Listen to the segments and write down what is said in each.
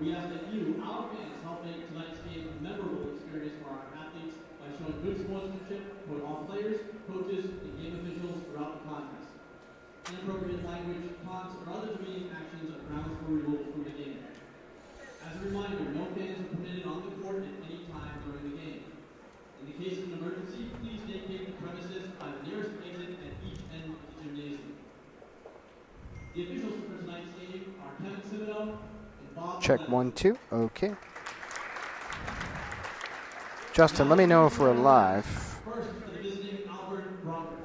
We ask that you, our fans, help make tonight's game a memorable experience for our athletes by showing good sportsmanship toward all players, coaches, and game officials throughout the contest. Inappropriate language, taunts, or other demeaning actions are grounds for removal from the game. As a reminder, no fans are permitted on the court at any time during the game. In the case of an emergency, please vacate the premises by the nearest exit at each end of the gymnasium. The officials for tonight's game are Kevin Cimino and Bob. Check 1, 2. Okay. Justin, let me know if we're live. First for the visiting Alvirne Broncos.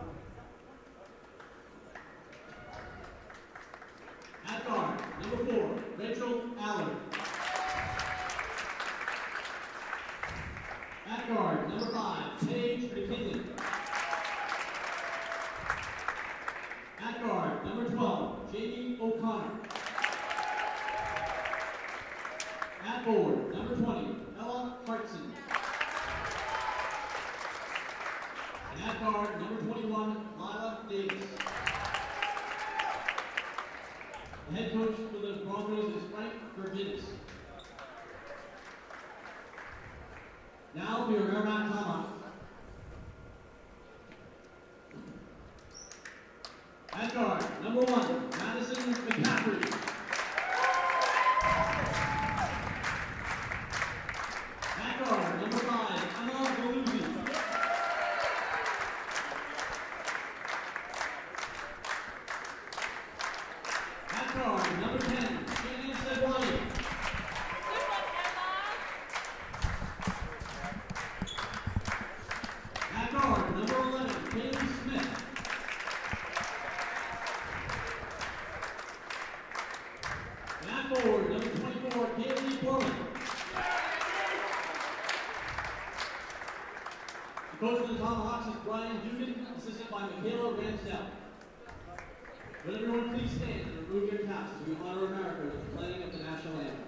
At guard, number 4, Rachel Allard. At guard, number 5, Paige McKinley. At guard, number 12, Jamie O'Connor. At board, number 20, Ella Hartson. And at guard, number 21, Lila Davis. The head coach for the Broncos is Frank Verginnis. Now for your Merrimack Tomahawks. At guard, number 1, Madison McCaffrey. At guard, number 5, Emma Galuzzi. At guard, number 10, Shannon Sedwani. At guard, number 11, Kaylee Smith. And at forward, number 24, Kaylee Portman. The coach of the Tomahawks is Brian Dugan, assisted by Michaela Ramsdell. Would everyone please stand and remove your caps as we honor America with the playing of the national anthem.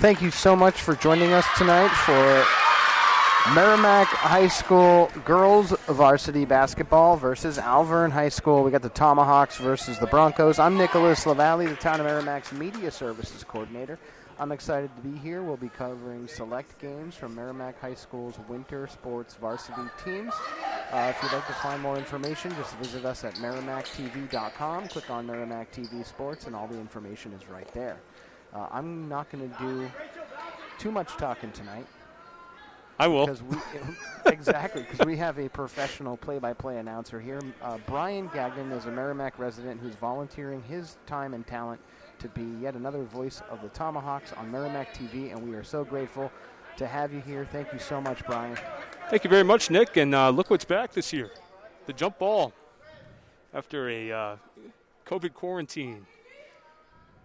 Thank you so much for joining us tonight for Merrimack High School girls varsity basketball versus Alvirne High School. We got the Tomahawks versus the Broncos. I'm Nicholas LaValle, the Town of Merrimack's Media Services Coordinator. I'm excited to be here. We'll be covering select games from Merrimack High School's winter sports varsity teams. If you'd like to find more information, just visit us at merrimacktv.com. Click on Merrimack TV Sports, and all the information is right there. I'm not going to do too much talking tonight. I will. Exactly, because we have a professional play-by-play announcer here. Brian Gagnon is a Merrimack resident who's volunteering his time and talent to be yet another voice of the Tomahawks on Merrimack TV, and we are so grateful to have you here. Thank you so much, Brian. Thank you very much, Nick, and look what's back this year, the jump ball. After a COVID quarantine,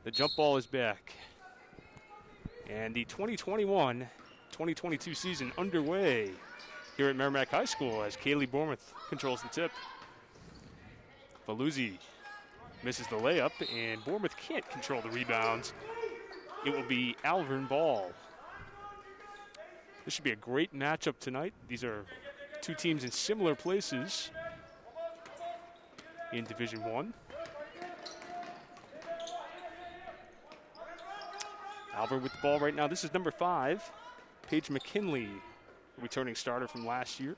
the jump ball is back. And the 2021-2022 season underway here at Merrimack High School as Kaylee Bournemouth controls the tip. Valuzzi misses the layup, and Bournemouth can't control the rebounds. It will be Alvirne ball. This should be a great matchup tonight. These are two teams in similar places. in Division I. Alvirne with the ball right now. This is number 5, Paige McKinley, returning starter from last year.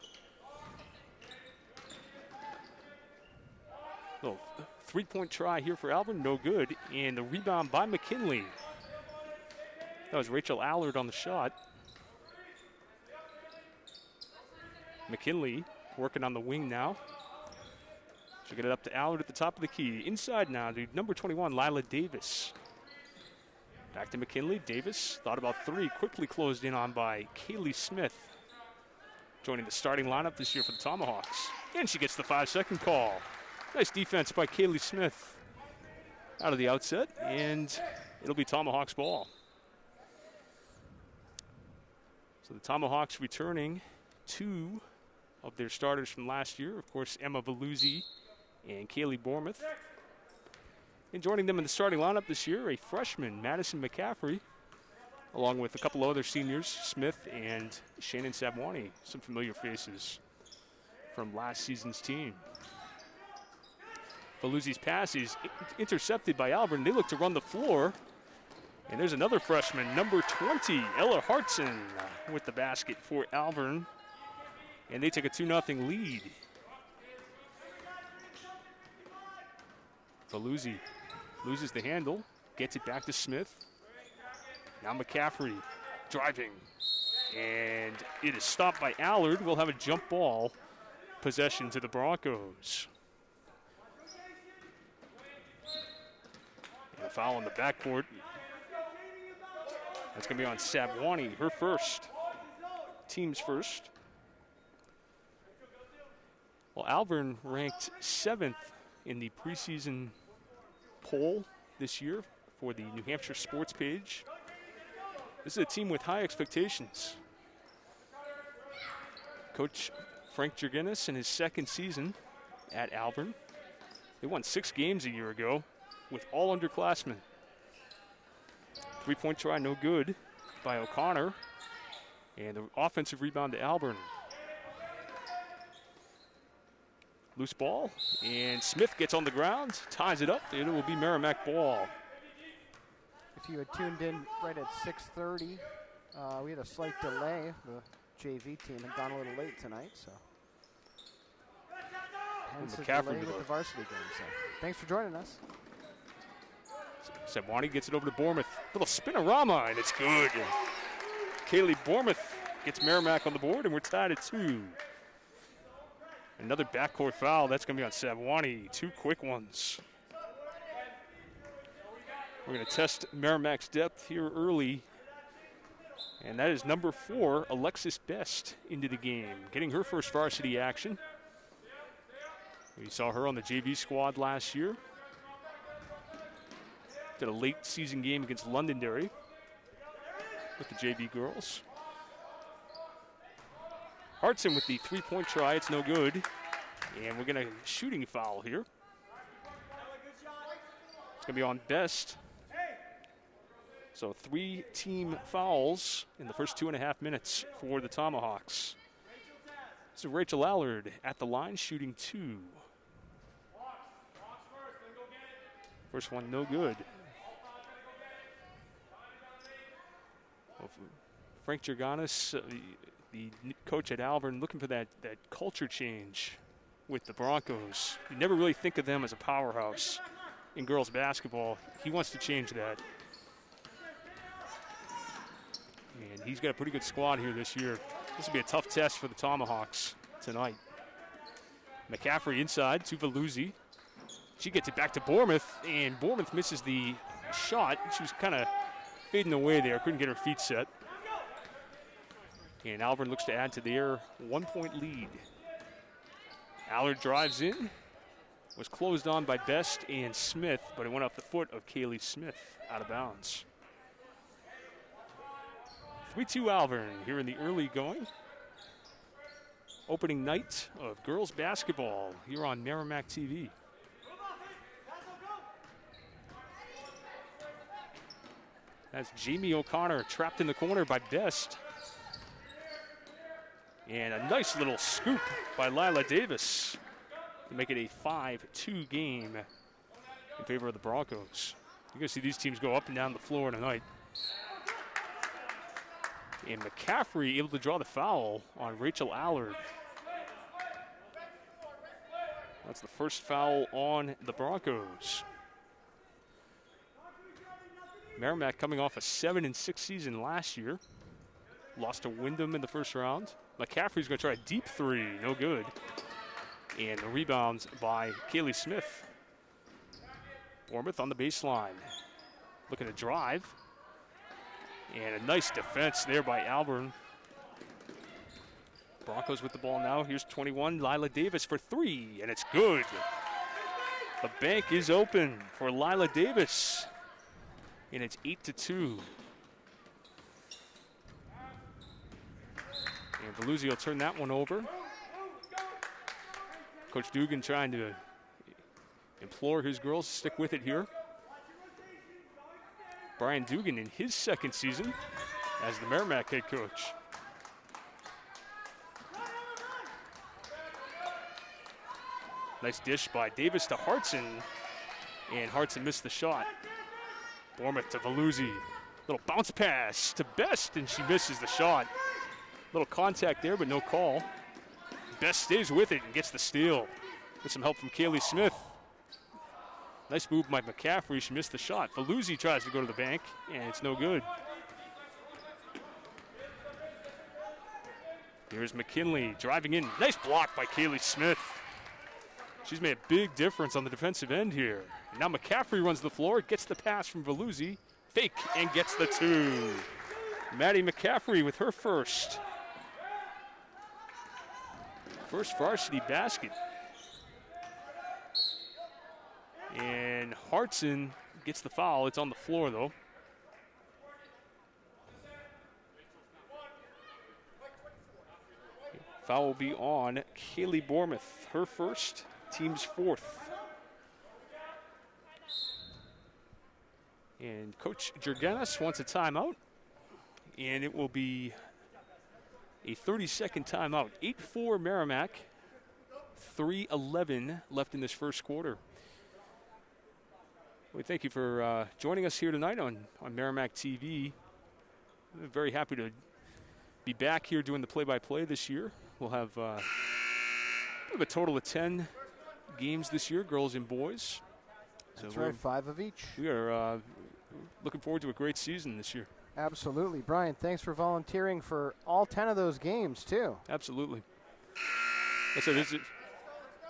Little three-point try here for Alvirne, no good. And the rebound by McKinley. That was Rachel Allard on the shot. McKinley working on the wing now. She'll get it up to Allard at the top of the key. Inside now to number 21, Lila Davis. Back to McKinley. Davis thought about 3, quickly closed in on by Kaylee Smith. Joining the starting lineup this year for the Tomahawks. And she gets the 5-second call. Nice defense by Kaylee Smith out of the outset, and it'll be Tomahawks ball. So the Tomahawks returning 2 of their starters from last year. Of course, Emma Veluzzi and Kaylee Bournemouth. And joining them in the starting lineup this year, a freshman, Madison McCaffrey, along with a couple other seniors, Smith and Shannon Sabwani, some familiar faces from last season's team. Veluzzi's pass is intercepted by Alvirne. They look to run the floor. And there's another freshman, number 20, Ella Hartson, with the basket for Alvirne. And they take a 2-0 lead. Veluzzi loses the handle, gets it back to Smith. Now McCaffrey driving. And it is stopped by Allard. We'll have a jump ball possession to the Broncos. And a foul on the backcourt. That's going to be on Sabwani, her first, team's first. Well, Alvirne ranked 7th in the preseason poll this year for the New Hampshire Sports Page. This is a team with high expectations. Coach Frank Jurgenis in his second season at Alvirne. They won 6 games a year ago with all underclassmen. 3-point try, no good by O'Connor. And the offensive rebound to Alvirne. Loose ball, and Smith gets on the ground, ties it up. It will be Merrimack ball. If you had tuned in right at 6:30, we had a slight delay. The JV team had gone a little late tonight, so hence the delay with the varsity game. So thanks for joining us. Sabwani gets it over to Bournemouth. Little spinorama, and it's good. Kaylee Bournemouth gets Merrimack on the board, and we're tied at 2. Another backcourt foul. That's going to be on Sabwani. 2 quick ones. We're going to test Merrimack's depth here early. And that is number 4, Alexis Best, into the game, getting her first varsity action. We saw her on the JV squad last year. Did a late season game against Londonderry with the JV girls. Hartson with the 3-point try. It's no good. And we're going to shooting foul here. It's going to be on Best. So 3 team fouls in the first 2.5 minutes for the Tomahawks. So Rachel Allard at the line shooting 2. First one no good. Well, Frank Jurgenis, the coach at Alvirne, looking for that culture change with the Broncos. You never really think of them as a powerhouse in girls basketball. He wants to change that. And he's got a pretty good squad here this year. This will be a tough test for the Tomahawks tonight. McCaffrey inside to Veluzzi. She gets it back to Bournemouth, and Bournemouth misses the shot. She was kind of fading away there, couldn't get her feet set. And Alvirne looks to add to their 1-point lead. Allard drives in, was closed on by Best and Smith, but it went off the foot of Kaylee Smith, out of bounds. 3-2 Alvirne here in the early going. Opening night of girls basketball here on Merrimack TV. That's Jamie O'Connor trapped in the corner by Best. And a nice little scoop by Lila Davis. to make it a 5-2 game in favor of the Broncos. You're going to see these teams go up and down the floor tonight. And McCaffrey able to draw the foul on Rachel Allard. That's the first foul on the Broncos. Merrimack coming off a 7-6 season last year. Lost to Wyndham in the first round. McCaffrey's going to try a deep three. No good. And the rebounds by Kaylee Smith. Bournemouth on the baseline. Looking to drive. And a nice defense there by Alvirne. Broncos with the ball now. Here's 21, Lila Davis for three, and it's good. The bank is open for Lila Davis, and it's 8-2. And Veluzzi will turn that one over. Coach Dugan trying to implore his girls to stick with it here. Brian Dugan in his second season as the Merrimack head coach. Nice dish by Davis to Hartson, and Hartson missed the shot. Bournemouth to Veluzzi. Little bounce pass to Best, and she misses the shot. Little contact there, but no call. Best stays with it and gets the steal. With some help from Kaylee Smith. Nice move by McCaffrey. She missed the shot. Veluzzi tries to go to the bank, and it's no good. Here's McKinley driving in. Nice block by Kaylee Smith. She's made a big difference on the defensive end here. And now McCaffrey runs the floor, gets the pass from Veluzzi. Fake, and gets the two. Maddie McCaffrey with her first varsity basket. And Hartson gets the foul. It's on the floor, though. Foul will be on Kaylee Bournemouth. Her first, team's fourth. And Coach Jurgenis wants a timeout. And it will be a 30-second timeout. 8-4 Merrimack. 3:11 left in this first quarter. We thank you for joining us here tonight on Merrimack TV. I'm very happy to be back here doing the play-by-play this year. We'll have a total of 10 games this year, girls and boys. That's right, 5 of each. We are looking forward to a great season this year. Absolutely. Brian, thanks for volunteering for all 10 of those games, too. Absolutely. That's it.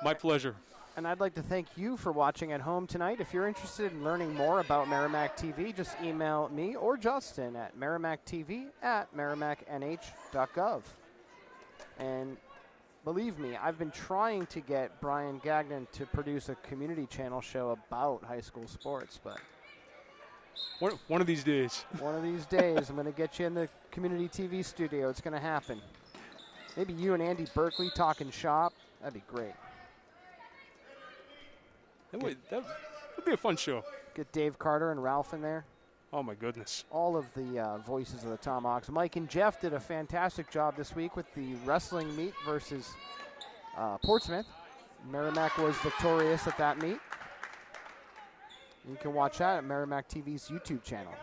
My pleasure. And I'd like to thank you for watching at home tonight. If you're interested in learning more about Merrimack TV, just email me or Justin at merrimackTV@merrimacknh.gov. And believe me, I've been trying to get Brian Gagnon to produce a community channel show about high school sports, but one of these days. One of these days, I'm going to get you in the community TV studio. It's going to happen. Maybe you and Andy Berkeley talking shop. That'd be great. That would be a fun show. Get Dave Carter and Ralph in there. Oh, my goodness. All of the voices of the Tomahawks. Mike and Jeff did a fantastic job this week with the wrestling meet versus Portsmouth. Merrimack was victorious at that meet. You can watch that at Merrimack TV's YouTube channel.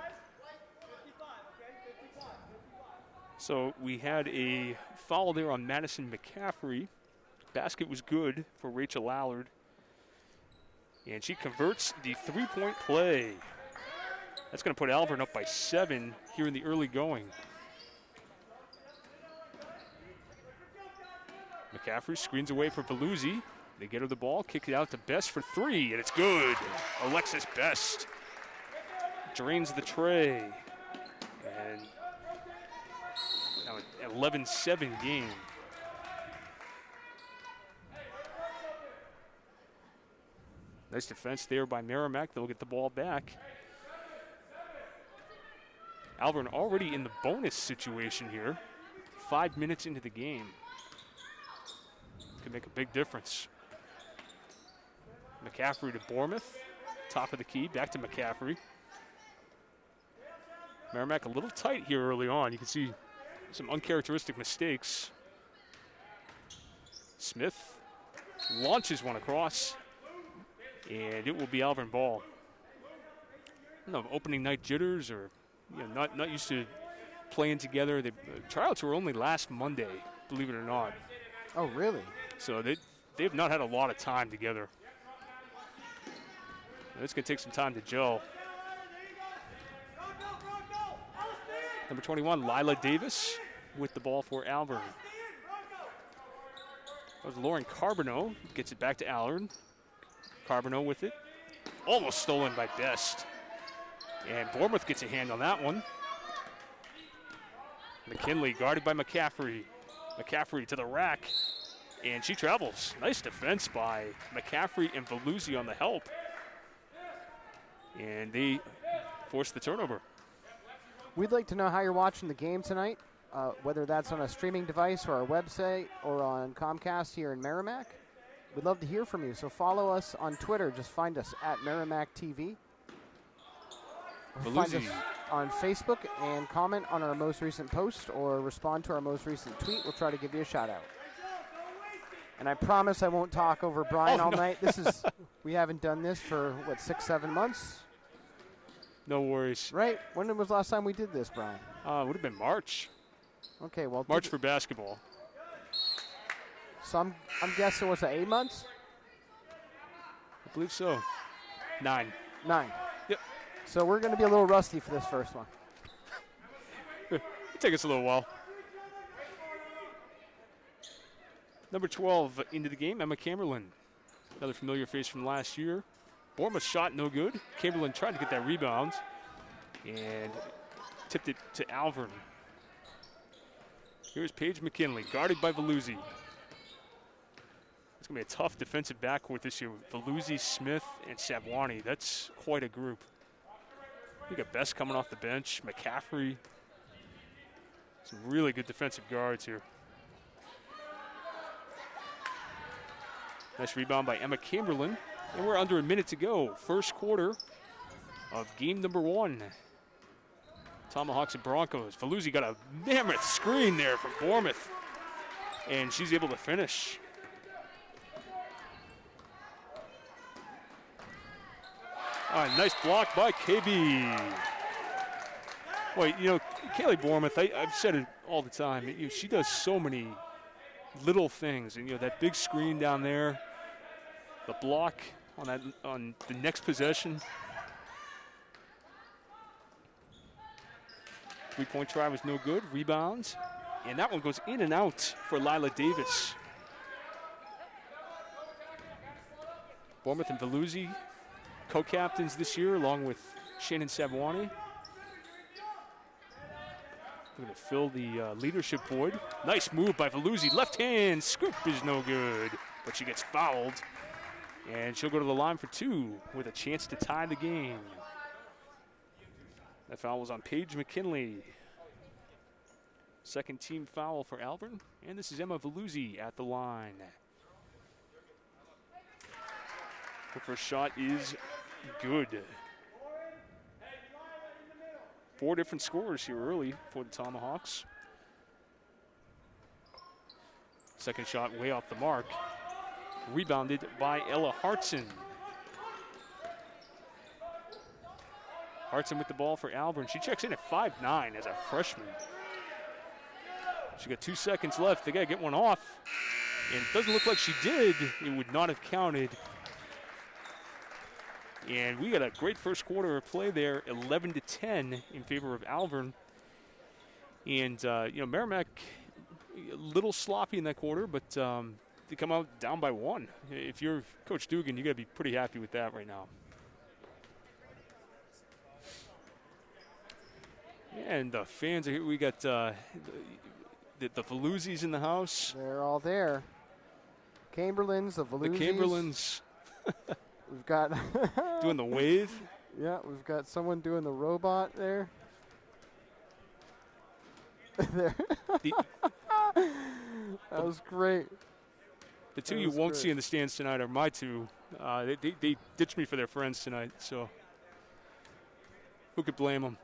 So we had a foul there on Madison McCaffrey. Basket was good for Rachel Allard. And she converts the three-point play. That's going to put Alvirne up by 7 here in the early going. McCaffrey screens away for Veluzzi. They get her the ball, kick it out to Best for 3, and it's good. Alexis Best drains the tray. And now an 11-7 game. Nice defense there by Merrimack. They'll get the ball back. Alvirne already in the bonus situation here. 5 minutes into the game. Could make a big difference. McCaffrey to Bournemouth. Top of the key, back to McCaffrey. Merrimack a little tight here early on. You can see some uncharacteristic mistakes. Smith launches one across, and it will be Alvirne ball. I don't know, opening night jitters or not used to playing together. The tryouts were only last Monday, believe it or not. Oh, really? So they've not had a lot of time together. It's going to take some time to gel. Number 21, Lila Davis with the ball for Alvirne. That was Lauren Carbonneau. Gets it back to Alvirne. Carbonneau with it. Almost stolen by Best. And Bournemouth gets a hand on that one. McKinley guarded by McCaffrey. McCaffrey to the rack. And she travels. Nice defense by McCaffrey and Veluzzi on the help. And they force the turnover. We'd like to know how you're watching the game tonight, whether that's on a streaming device or our website or on Comcast here in Merrimack. We'd love to hear from you. So follow us on Twitter. Just find us at Merrimack TV. Find us on Facebook and comment on our most recent post or respond to our most recent tweet. We'll try to give you a shout out. And I promise I won't talk over Brian all night. We haven't done this for, 6-7 months? No worries. Right? When was the last time we did this, Brian? It would have been March. Okay, well. March for basketball. So I'm guessing, what's that, 8 months? I believe so. 9. Yep. So we're going to be a little rusty for this first one. It'll take us a little while. Number 12 into the game, Emma Camerlin. Another familiar face from last year. Bournemouth shot no good. Camerlin tried to get that rebound and tipped it to Alvirne. Here's Paige McKinley, guarded by Veluzzi. It's going to be a tough defensive backcourt this year with Veluzzi, Smith, and Savwani. That's quite a group. You got Best coming off the bench, McCaffrey. Some really good defensive guards here. Nice rebound by Emma Camerlin. And we're under a minute to go. First quarter of game number 1. Tomahawks and Broncos. Veluzzi got a mammoth screen there from Bournemouth. And she's able to finish. Nice block by KB. Well, Kaylee Bournemouth, I've said it all the time. She does so many little things. And, that big screen down there, the block on the next possession. 3-point try was no good. Rebound. And that one goes in and out for Lila Davis. Bournemouth and Veluzzi, co-captains this year, along with Shannon Savwani. We're going to fill the leadership void. Nice move by Veluzzi. Left hand scoop is no good, but she gets fouled. And she'll go to the line for 2 with a chance to tie the game. That foul was on Paige McKinley. Second team foul for Alvirne. And this is Emma Veluzzi at the line. Her first shot is good. 4 different scorers here early for the Tomahawks. Second shot way off the mark. Rebounded by Ella Hartson. Hartson with the ball for Alvirne. She checks in at 5'9" as a freshman. She got 2 seconds left. They got to get one off. And it doesn't look like she did. It would not have counted. And we got a great first quarter of play there, 11-10 in favor of Alvirne. And, Merrimack a little sloppy in that quarter, but they come out down by 1. If you're Coach Dugan, you got to be pretty happy with that right now. And the fans are here. We got the Veluzzis in the house. They're all there. Chamberlains, the Veluzzis. The Chamberlains. We've got doing the wave. Yeah, we've got someone doing the robot there. There. That was great. The two you won't see in the stands tonight are my two. They ditched me for their friends tonight, so who could blame them?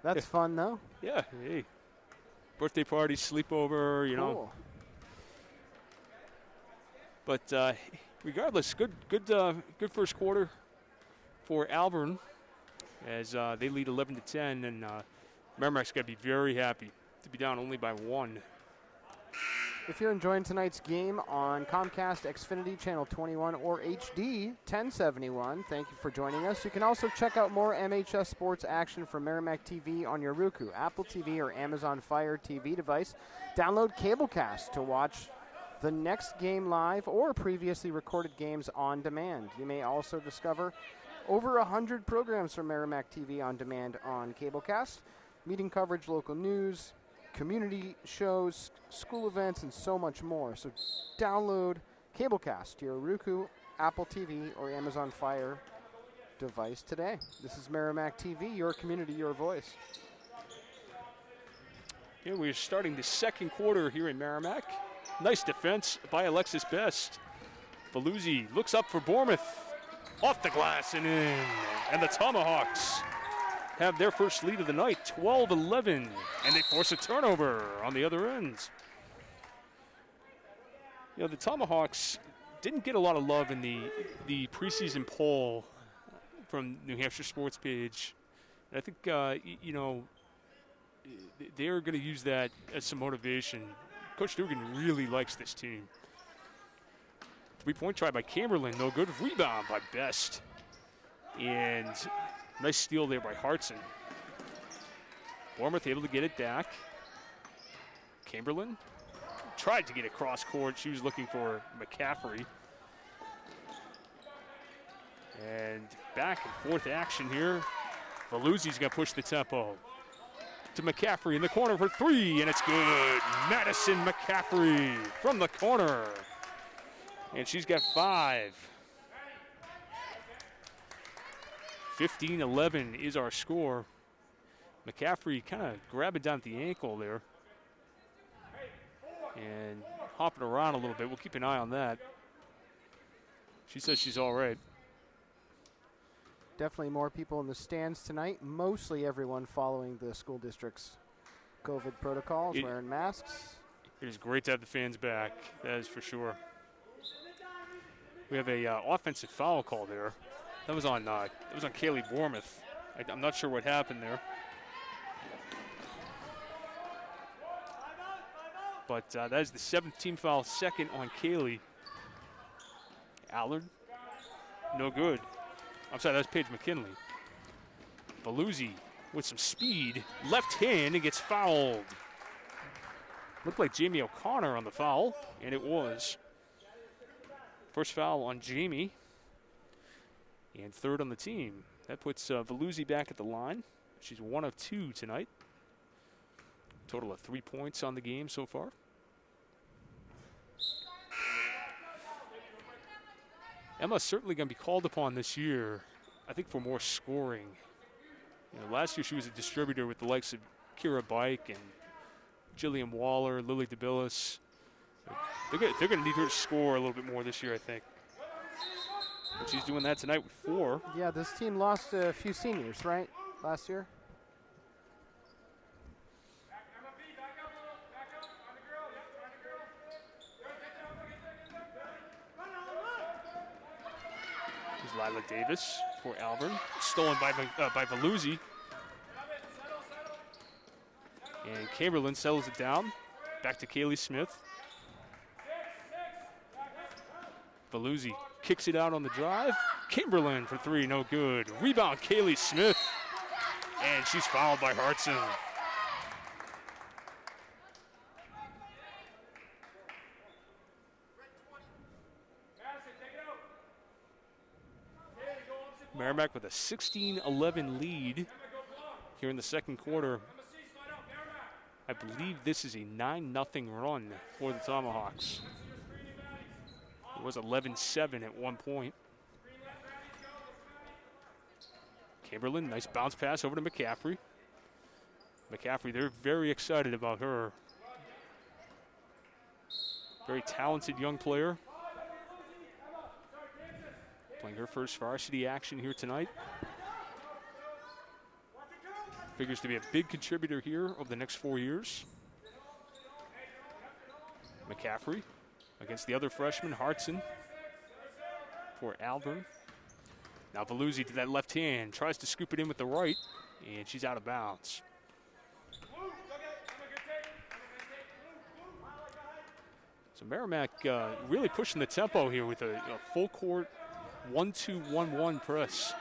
That's fun, though. Yeah, hey. Birthday party, sleepover, Cool. But regardless, good first quarter for Alvirne as they lead 11-10, and Merrimack's got to be very happy to be down only by 1. If you're enjoying tonight's game on Comcast, Xfinity, Channel 21, or HD 1071, thank you for joining us. You can also check out more MHS sports action from Merrimack TV on your Roku, Apple TV, or Amazon Fire TV device. Download Cablecast to watch the next game live or previously recorded games on demand. You may also discover over 100 programs from Merrimack TV on demand on Cablecast, meeting coverage, local news, community shows, school events, and so much more. So download Cablecast to your Roku, Apple TV, or Amazon Fire device today. This is Merrimack TV, your community, your voice. Yeah, we're starting the second quarter here in Merrimack. Nice defense by Alexis Best. Valuzzi looks up for Bournemouth. Off the glass and in. And the Tomahawks have their first lead of the night, 12-11, and they force a turnover on the other end. You know, the Tomahawks didn't get a lot of love in the preseason poll from New Hampshire Sports Page. And I think, they're going to use that as some motivation. Coach Dugan really likes this team. 3-point try by Chamberlain, no good. Rebound by Best. And nice steal there by Hartson. Bournemouth able to get it back. Chamberlain tried to get it cross court. She was looking for McCaffrey. And back and forth action here. Valuzzi's going to push the tempo. To McCaffrey in the corner for 3, and it's good. Madison McCaffrey from the corner. And she's got 5. 15-11 is our score. McCaffrey kind of grabbing down at the ankle there. And hopping around a little bit. We'll keep an eye on that. She says she's all right. Definitely more people in the stands tonight. Mostly everyone following the school district's COVID protocols, wearing masks. It is great to have the fans back. That is for sure. We have a offensive foul call there. That was on Kaylee Bournemouth. I'm not sure what happened there. But that is the 7th team foul, second on Kaylee. Allard, no good. I'm sorry, that's Paige McKinley. Valuzzi with some speed, left hand, and gets fouled. Looked like Jamie O'Connor on the foul, and it was. First foul on Jamie, and 3rd on the team. That puts Valuzzi back at the line. She's 1 of 2 tonight. Total of 3 points on the game so far. Emma's certainly going to be called upon this year, I think, for more scoring. You know, last year she was a distributor with the likes of Kira Bike and Jillian Waller, Lily DeBillis. They're going to need her to score a little bit more this year, I think. But she's doing that tonight with 4. Yeah, this team lost a few seniors, right, last year? Here's Lila Davis for Alvirne. Stolen by Valuzzi. And Chamberlain settles it down. Back to Kaylee Smith. Valuzzi kicks it out on the drive. Chamberlain for 3, no good. Rebound, Kaylee Smith. And she's fouled by Hartson. Merrimack with a 16-11 lead here in the second quarter. I believe this is a 9-0 run for the Tomahawks. It was 11-7 at one point. Chamberlain, nice bounce pass over to McCaffrey. McCaffrey, they're very excited about her. Very talented young player. Playing her first varsity action here tonight. Figures to be a big contributor here over the next 4 years. McCaffrey against the other freshman, Hartson, for Alvirne. Now Veluzzi to that left hand, tries to scoop it in with the right, and she's out of bounds. So Merrimack really pushing the tempo here with a full court 1-2-1-1 press.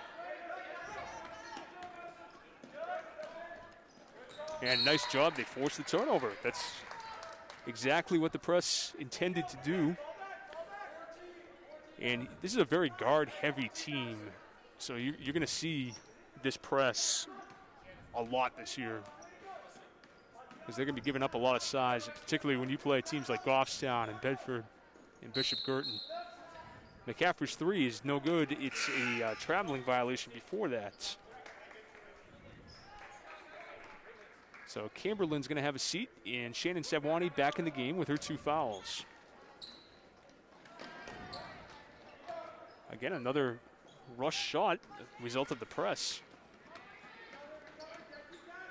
And nice job, they forced the turnover. That's exactly what the press intended to do. And this is a very guard-heavy team, so you're going to see this press a lot this year, because they're going to be giving up a lot of size, particularly when you play teams like Goffstown and Bedford and Bishop Girton. McCaffrey's three is no good. It's a traveling violation before that. So Camberlin's going to have a seat, and Shannon Savwani back in the game with her 2 fouls. Again, another rush shot, result of the press.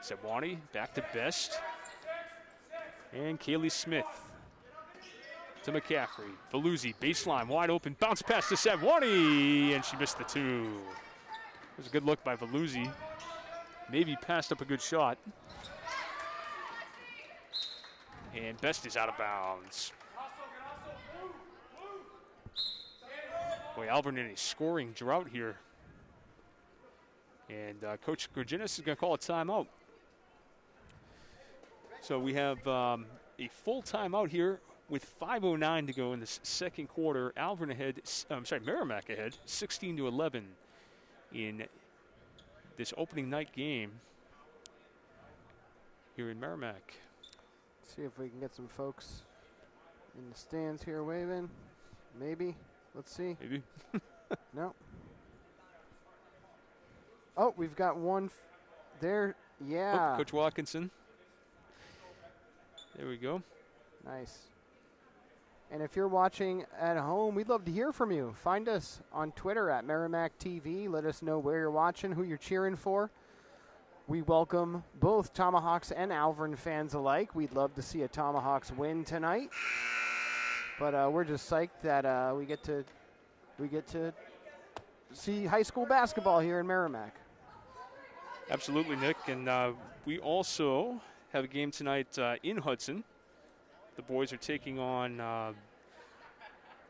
Savwani back to Best. And Kaylee Smith to McCaffrey. Veluzzi, baseline, wide open, bounce pass to Savwani, and she missed the 2. It was a good look by Veluzzi. Maybe passed up a good shot. And Best is out of bounds. Boy, Alvirne in a scoring drought here. And Coach Gerginis is going to call a timeout. So we have a full timeout here with 5:09 to go in the second quarter. Merrimack ahead, 16-11 in this opening night game here in Merrimack. See if we can get some folks in the stands here waving. Maybe. Let's see. Maybe. No. Oh, we've got one there. Yeah. Oh, Coach Watkinson. There we go. Nice. And if you're watching at home, we'd love to hear from you. Find us on Twitter at Merrimack TV. Let us know where you're watching, who you're cheering for. We welcome both Tomahawks and Alvirne fans alike. We'd love to see a Tomahawks win tonight. But we're just psyched that we get to see high school basketball here in Merrimack. Absolutely, Nick. And we also have a game tonight in Hudson. The boys are taking on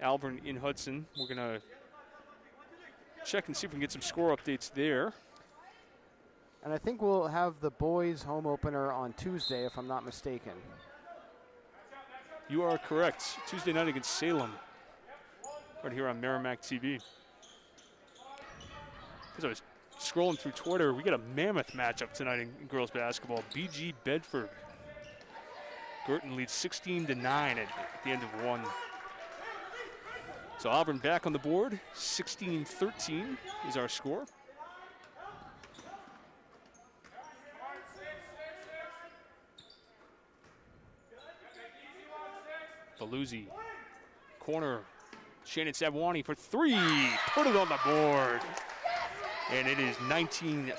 Alvirne in Hudson. We're going to check and see if we can get some score updates there. And I think we'll have the boys' home opener on Tuesday, if I'm not mistaken. You are correct. Tuesday night against Salem, right here on Merrimack TV. As I was scrolling through Twitter, we got a mammoth matchup tonight in girls basketball. BG Bedford. Girton leads 16-9 at the end of one. So Alvirne back on the board. 16-13 is our score. Veluzzi, corner, Shannon Savwani for 3, put it on the board. And it is 19-13.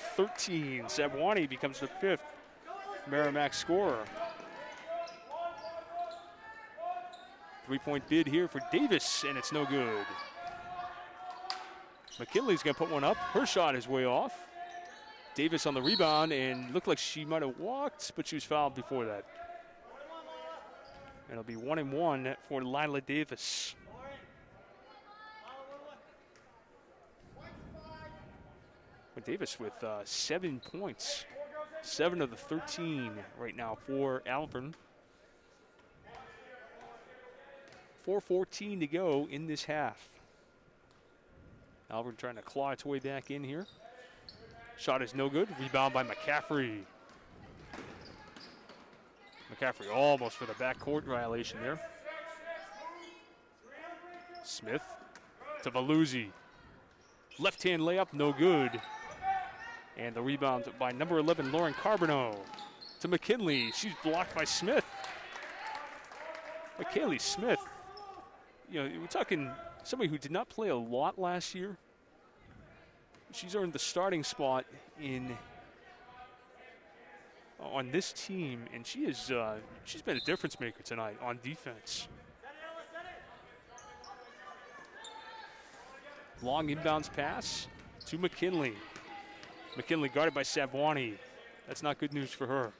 Savwani becomes the 5th Merrimack scorer. 3-point bid here for Davis, and it's no good. McKinley's gonna put one up. Her shot is way off. Davis on the rebound, and looked like she might have walked, but she was fouled before that. It'll be 1-1 for Lila Davis. But Davis with 7 points. 7 of the 13 right now for Alvirne. 4:14 to go in this half. Alvirne trying to claw its way back in here. Shot is no good. Rebound by McCaffrey. McCaffrey almost for the backcourt violation there. Smith to Veluzzi. Left-hand layup, no good. And the rebound by number 11, Lauren Carbonneau. To McKinley. She's blocked by Smith. But Kaylee Smith, you know, we're talking somebody who did not play a lot last year. She's earned the starting spot on this team, and she is she's been a difference maker tonight on defense. Long inbounds pass to McKinley. McKinley guarded by Savwani. That's not good news for her.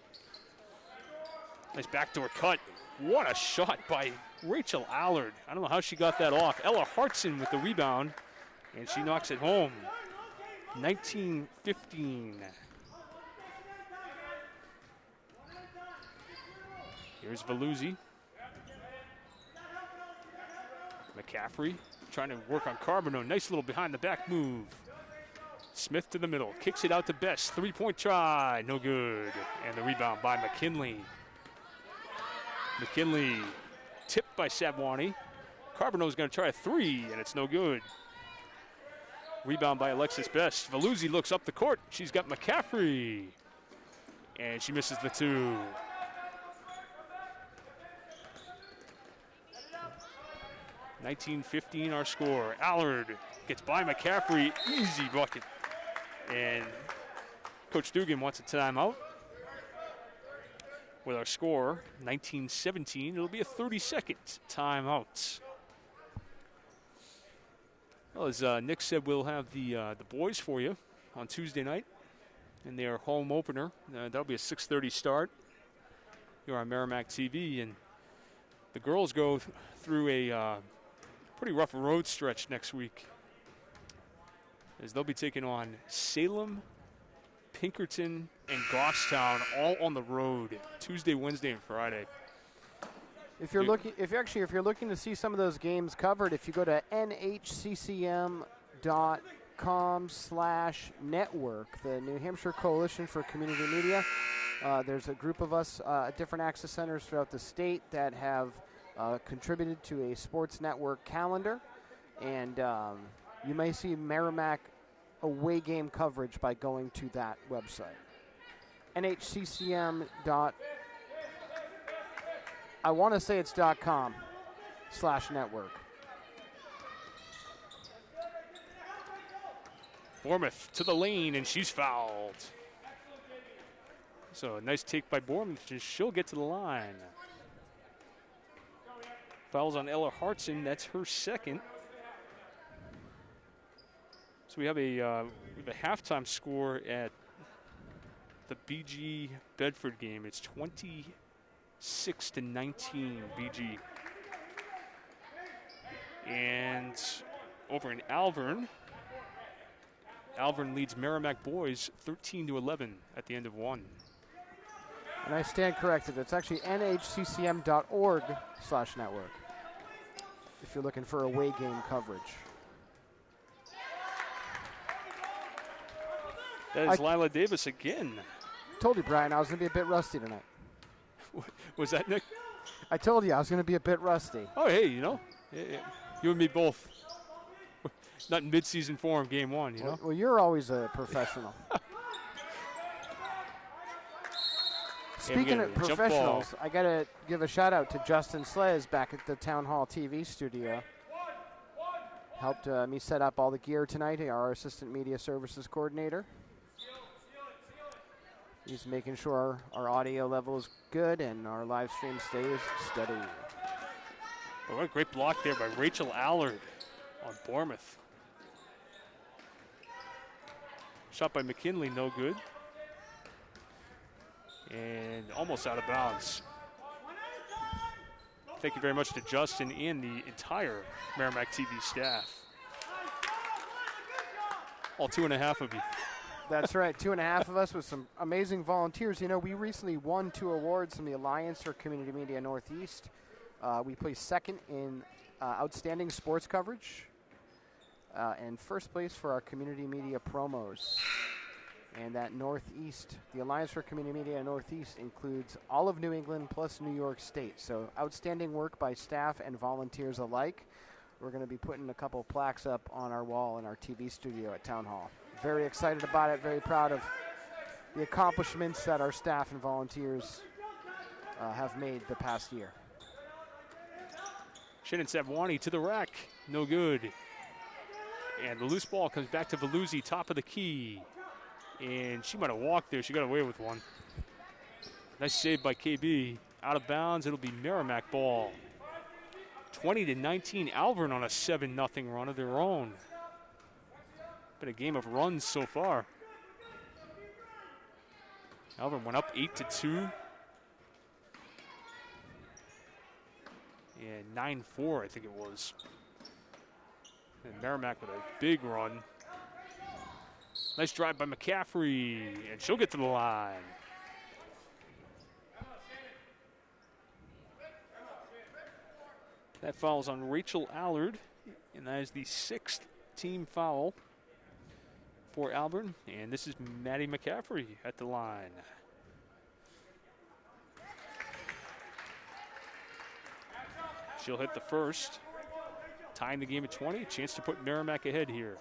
Nice backdoor cut. What a shot by Rachel Allard. I don't know how she got that off. Ella Hartson with the rebound, and she knocks it home. 19-15. Here's Veluzzi. McCaffrey trying to work on Carbonneau. Nice little behind the back move. Smith to the middle, kicks it out to Best. 3-point try, no good. And the rebound by McKinley. McKinley tipped by Savwani. Carbonneau's gonna try a three, and it's no good. Rebound by Alexis Best. Veluzzi looks up the court. She's got McCaffrey. And she misses the two. (19-15) our score. Allard gets by McCaffrey, easy bucket. And Coach Dugan wants a timeout. With our score, 19-17, it'll be a 30-second timeout. Well, as Nick said, we'll have the boys for you on Tuesday night in their home opener. That'll be a 6:30 start here on Merrimack TV. And the girls go through a pretty rough road stretch next week, as they'll be taking on Salem, Pinkerton, and Goffstown all on the road Tuesday, Wednesday, and Friday. If you're looking to see some of those games covered, if you go to nhccm.com/network, the New Hampshire Coalition for Community Media, there's a group of us at different access centers throughout the state that have contributed to a sports network calendar, and you may see Merrimack away game coverage by going to that website. .com/network. Bournemouth to the lane, and she's fouled. So a nice take by Bournemouth, and she'll get to the line. Fouls on Ella Hartson, that's her second. So we have a halftime score at the BG Bedford game. It's 26-19 BG. And over in Alvirne, Alvirne leads Merrimack boys 13-11 at the end of one. And I stand corrected. It's actually nhccm.org/network if you're looking for away game coverage. That is Lila Davis again. Told you, Brian, I was going to be a bit rusty tonight. Was that Nick? I told you I was going to be a bit rusty. Oh, hey, you and me both. Not in mid-season form, game one, you know? Well, you're always a professional. Speaking of professionals, I got to give a shout-out to Justin Sles back at the Town Hall TV studio. Helped me set up all the gear tonight, our assistant media services coordinator. He's making sure our audio level is good and our live stream stays steady. Oh, what a great block there by Rachel Allard on Bournemouth. Shot by McKinley, no good. And almost out of bounds. Thank you very much to Justin and the entire Merrimack TV staff. All 2.5 of you. That's right, 2.5 of us with some amazing volunteers. You know, we recently won 2 awards from the Alliance for Community Media Northeast. We placed second in outstanding sports coverage and first place for our community media promos. And that Northeast, the Alliance for Community Media Northeast, includes all of New England plus New York State. So outstanding work by staff and volunteers alike. We're going to be putting a couple plaques up on our wall in our TV studio at Town Hall. Very excited about it, very proud of the accomplishments that our staff and volunteers have made the past year. Shannon Savwani to the rack, no good. And the loose ball comes back to Veluzzi, top of the key. And she might have walked there. She got away with one. Nice save by KB. Out of bounds. It'll be Merrimack ball. 20-19. Alvirne on a 7-0 run of their own. Been a game of runs so far. Alvirne went up 8-2. And 9-4, I think it was. And Merrimack with a big run. Nice drive by McCaffrey, and she'll get to the line. That foul's on Rachel Allard, and that is the 6th team foul for Alvirne. And this is Maddie McCaffrey at the line. She'll hit the first, tying the game at 20. Chance to put Merrimack ahead here.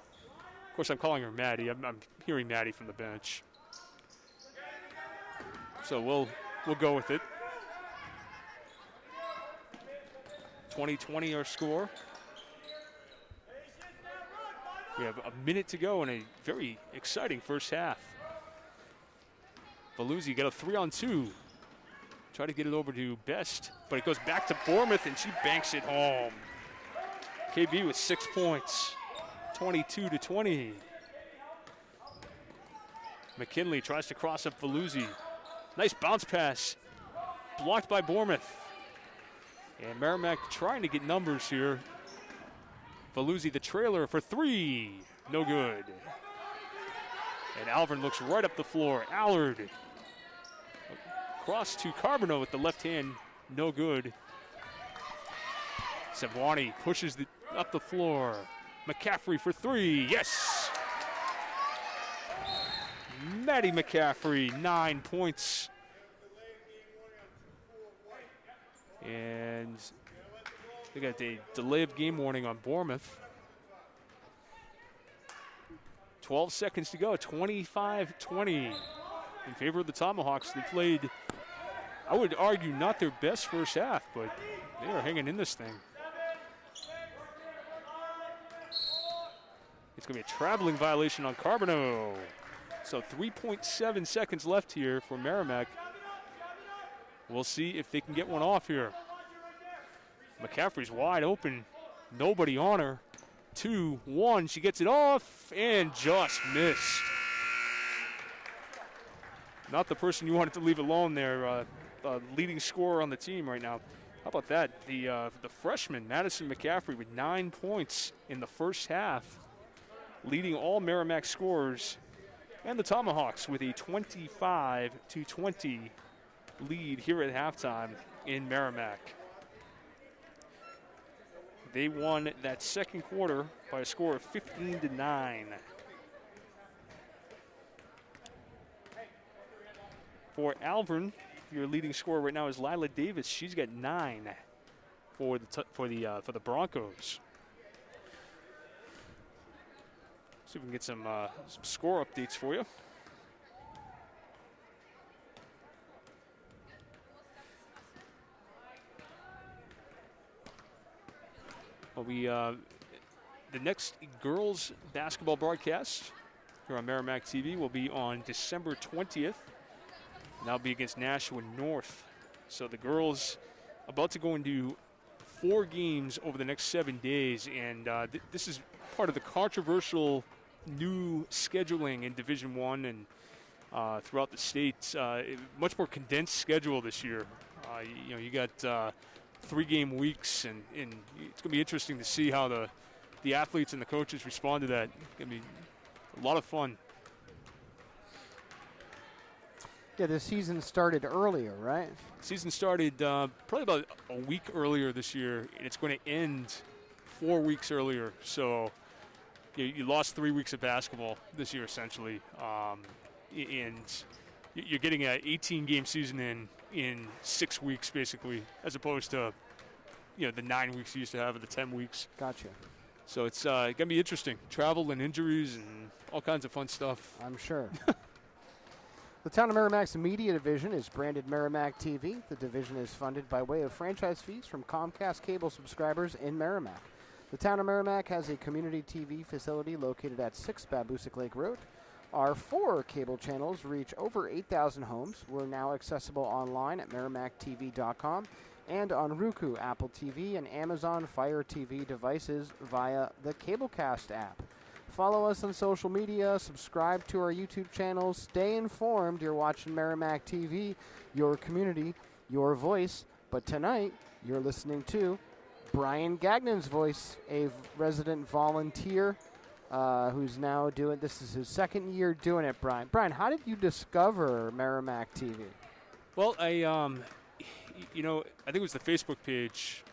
Of course, I'm calling her Maddie. I'm hearing Maddie from the bench. So we'll go with it. 20-20 our score. We have a minute to go in a very exciting first half. Valuzzi got a 3-on-2. Try to get it over to Best, but it goes back to Bournemouth, and she banks it home. KB with 6 points, 22-20. McKinley tries to cross up Valuzzi. Nice bounce pass, blocked by Bournemouth. And Merrimack trying to get numbers here. Valuzzi the trailer for 3, no good. And Alvirne looks right up the floor. Allard. Cross to Carbonneau with the left hand, no good. Sebwani pushes up the floor. McCaffrey for 3, yes! Maddie McCaffrey, 9 points. And they got a delay of game warning on Bournemouth. 12 seconds to go, 25-20 in favor of the Tomahawks. They played, I would argue, not their best first half, but they are hanging in this thing. It's going to be a traveling violation on Carbonneau. So 3.7 seconds left here for Merrimack. We'll see if they can get one off here. McCaffrey's wide open. Nobody on her. 2-1. She gets it off and just missed. Not the person you wanted to leave alone there. Leading scorer on the team right now. How about that? The freshman, Madison McCaffrey, with 9 points in the first half, leading all Merrimack scorers. And the Tomahawks with a 25-20 lead here at halftime in Merrimack. They won that second quarter by a score of 15-9. For Alvirne, your leading scorer right now is Lila Davis. She's got 9 for the Broncos. See if we can get some score updates for you. Well, the next girls basketball broadcast here on Merrimack TV will be on December 20th. And that'll be against Nashua North. So the girls about to go into 4 games over the next 7 days, and this is part of the controversial new scheduling in Division I and throughout the state. Much more condensed schedule this year. You got 3-game weeks, and it's going to be interesting to see how the athletes and the coaches respond to that. It's going to be a lot of fun. Yeah, the season started earlier, right? Season started probably about a week earlier this year, and it's going to end 4 weeks earlier. So you lost 3 weeks of basketball this year, essentially, and you're getting an 18-game season in 6 weeks, basically, as opposed to the 9 weeks you used to have, or the 10 weeks. Gotcha. So it's going to be interesting. Travel and injuries and all kinds of fun stuff. I'm sure. The Town of Merrimack's media division is branded Merrimack TV. The division is funded by way of franchise fees from Comcast cable subscribers in Merrimack. The Town of Merrimack has a community TV facility located at 6 Babusick Lake Road. Our 4 cable channels reach over 8,000 homes. We're now accessible online at merrimacktv.com and on Roku, Apple TV, and Amazon Fire TV devices via the Cablecast app. Follow us on social media. Subscribe to our YouTube channel. Stay informed. You're watching Merrimack TV, your community, your voice. But tonight, you're listening to Brian Gagnon's voice, a resident volunteer who's now doing, this is his second year doing it, Brian. Brian, how did you discover Merrimack TV? Well, I think it was the Facebook page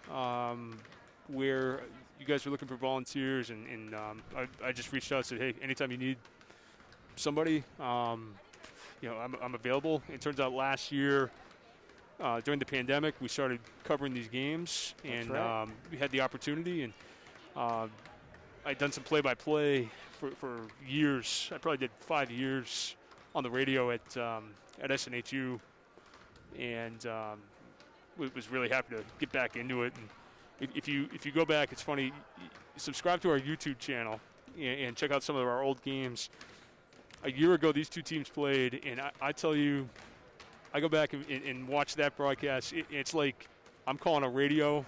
where you guys were looking for volunteers, and I just reached out and said, hey, anytime you need somebody, I'm available. It turns out last year, during the pandemic, we started covering these games, and right. We had the opportunity, and I'd done some play-by-play for years. I probably did 5 years on the radio at SNHU, and was really happy to get back into it. And if you go back, it's funny. Subscribe to our YouTube channel and check out some of our old games. A year ago, these two teams played, and I tell you, I go back and watch that broadcast. It's like I'm calling a radio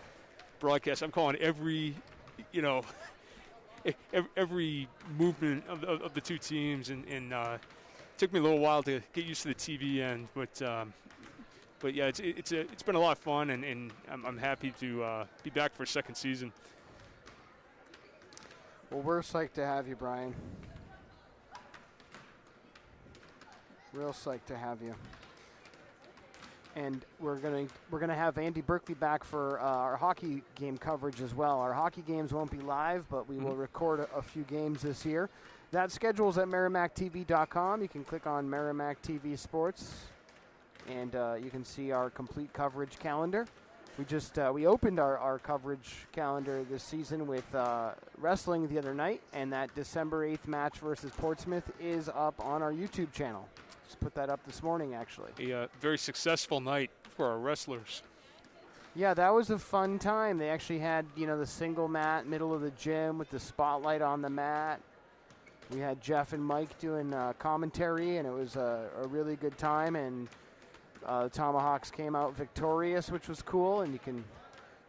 broadcast. I'm calling every movement of the two teams, and it took me a little while to get used to the TV end, but yeah, it's been a lot of fun, and I'm happy to be back for a second season. Well, we're psyched to have you, Brian. Real psyched to have you. And we're gonna have Andy Berkeley back for our hockey game coverage as well. Our hockey games won't be live, but we will record a few games this year. That schedule's at merrimacktv.com. You can click on Merrimack TV Sports, and you can see our complete coverage calendar. We opened our coverage calendar this season with wrestling the other night, and that December 8th match versus Portsmouth is up on our YouTube channel. Just put that up this morning, actually. A very successful night for our wrestlers. Yeah, that was a fun time. They actually had, the single mat, middle of the gym with the spotlight on the mat. We had Jeff and Mike doing commentary, and it was a really good time. And the Tomahawks came out victorious, which was cool. And you can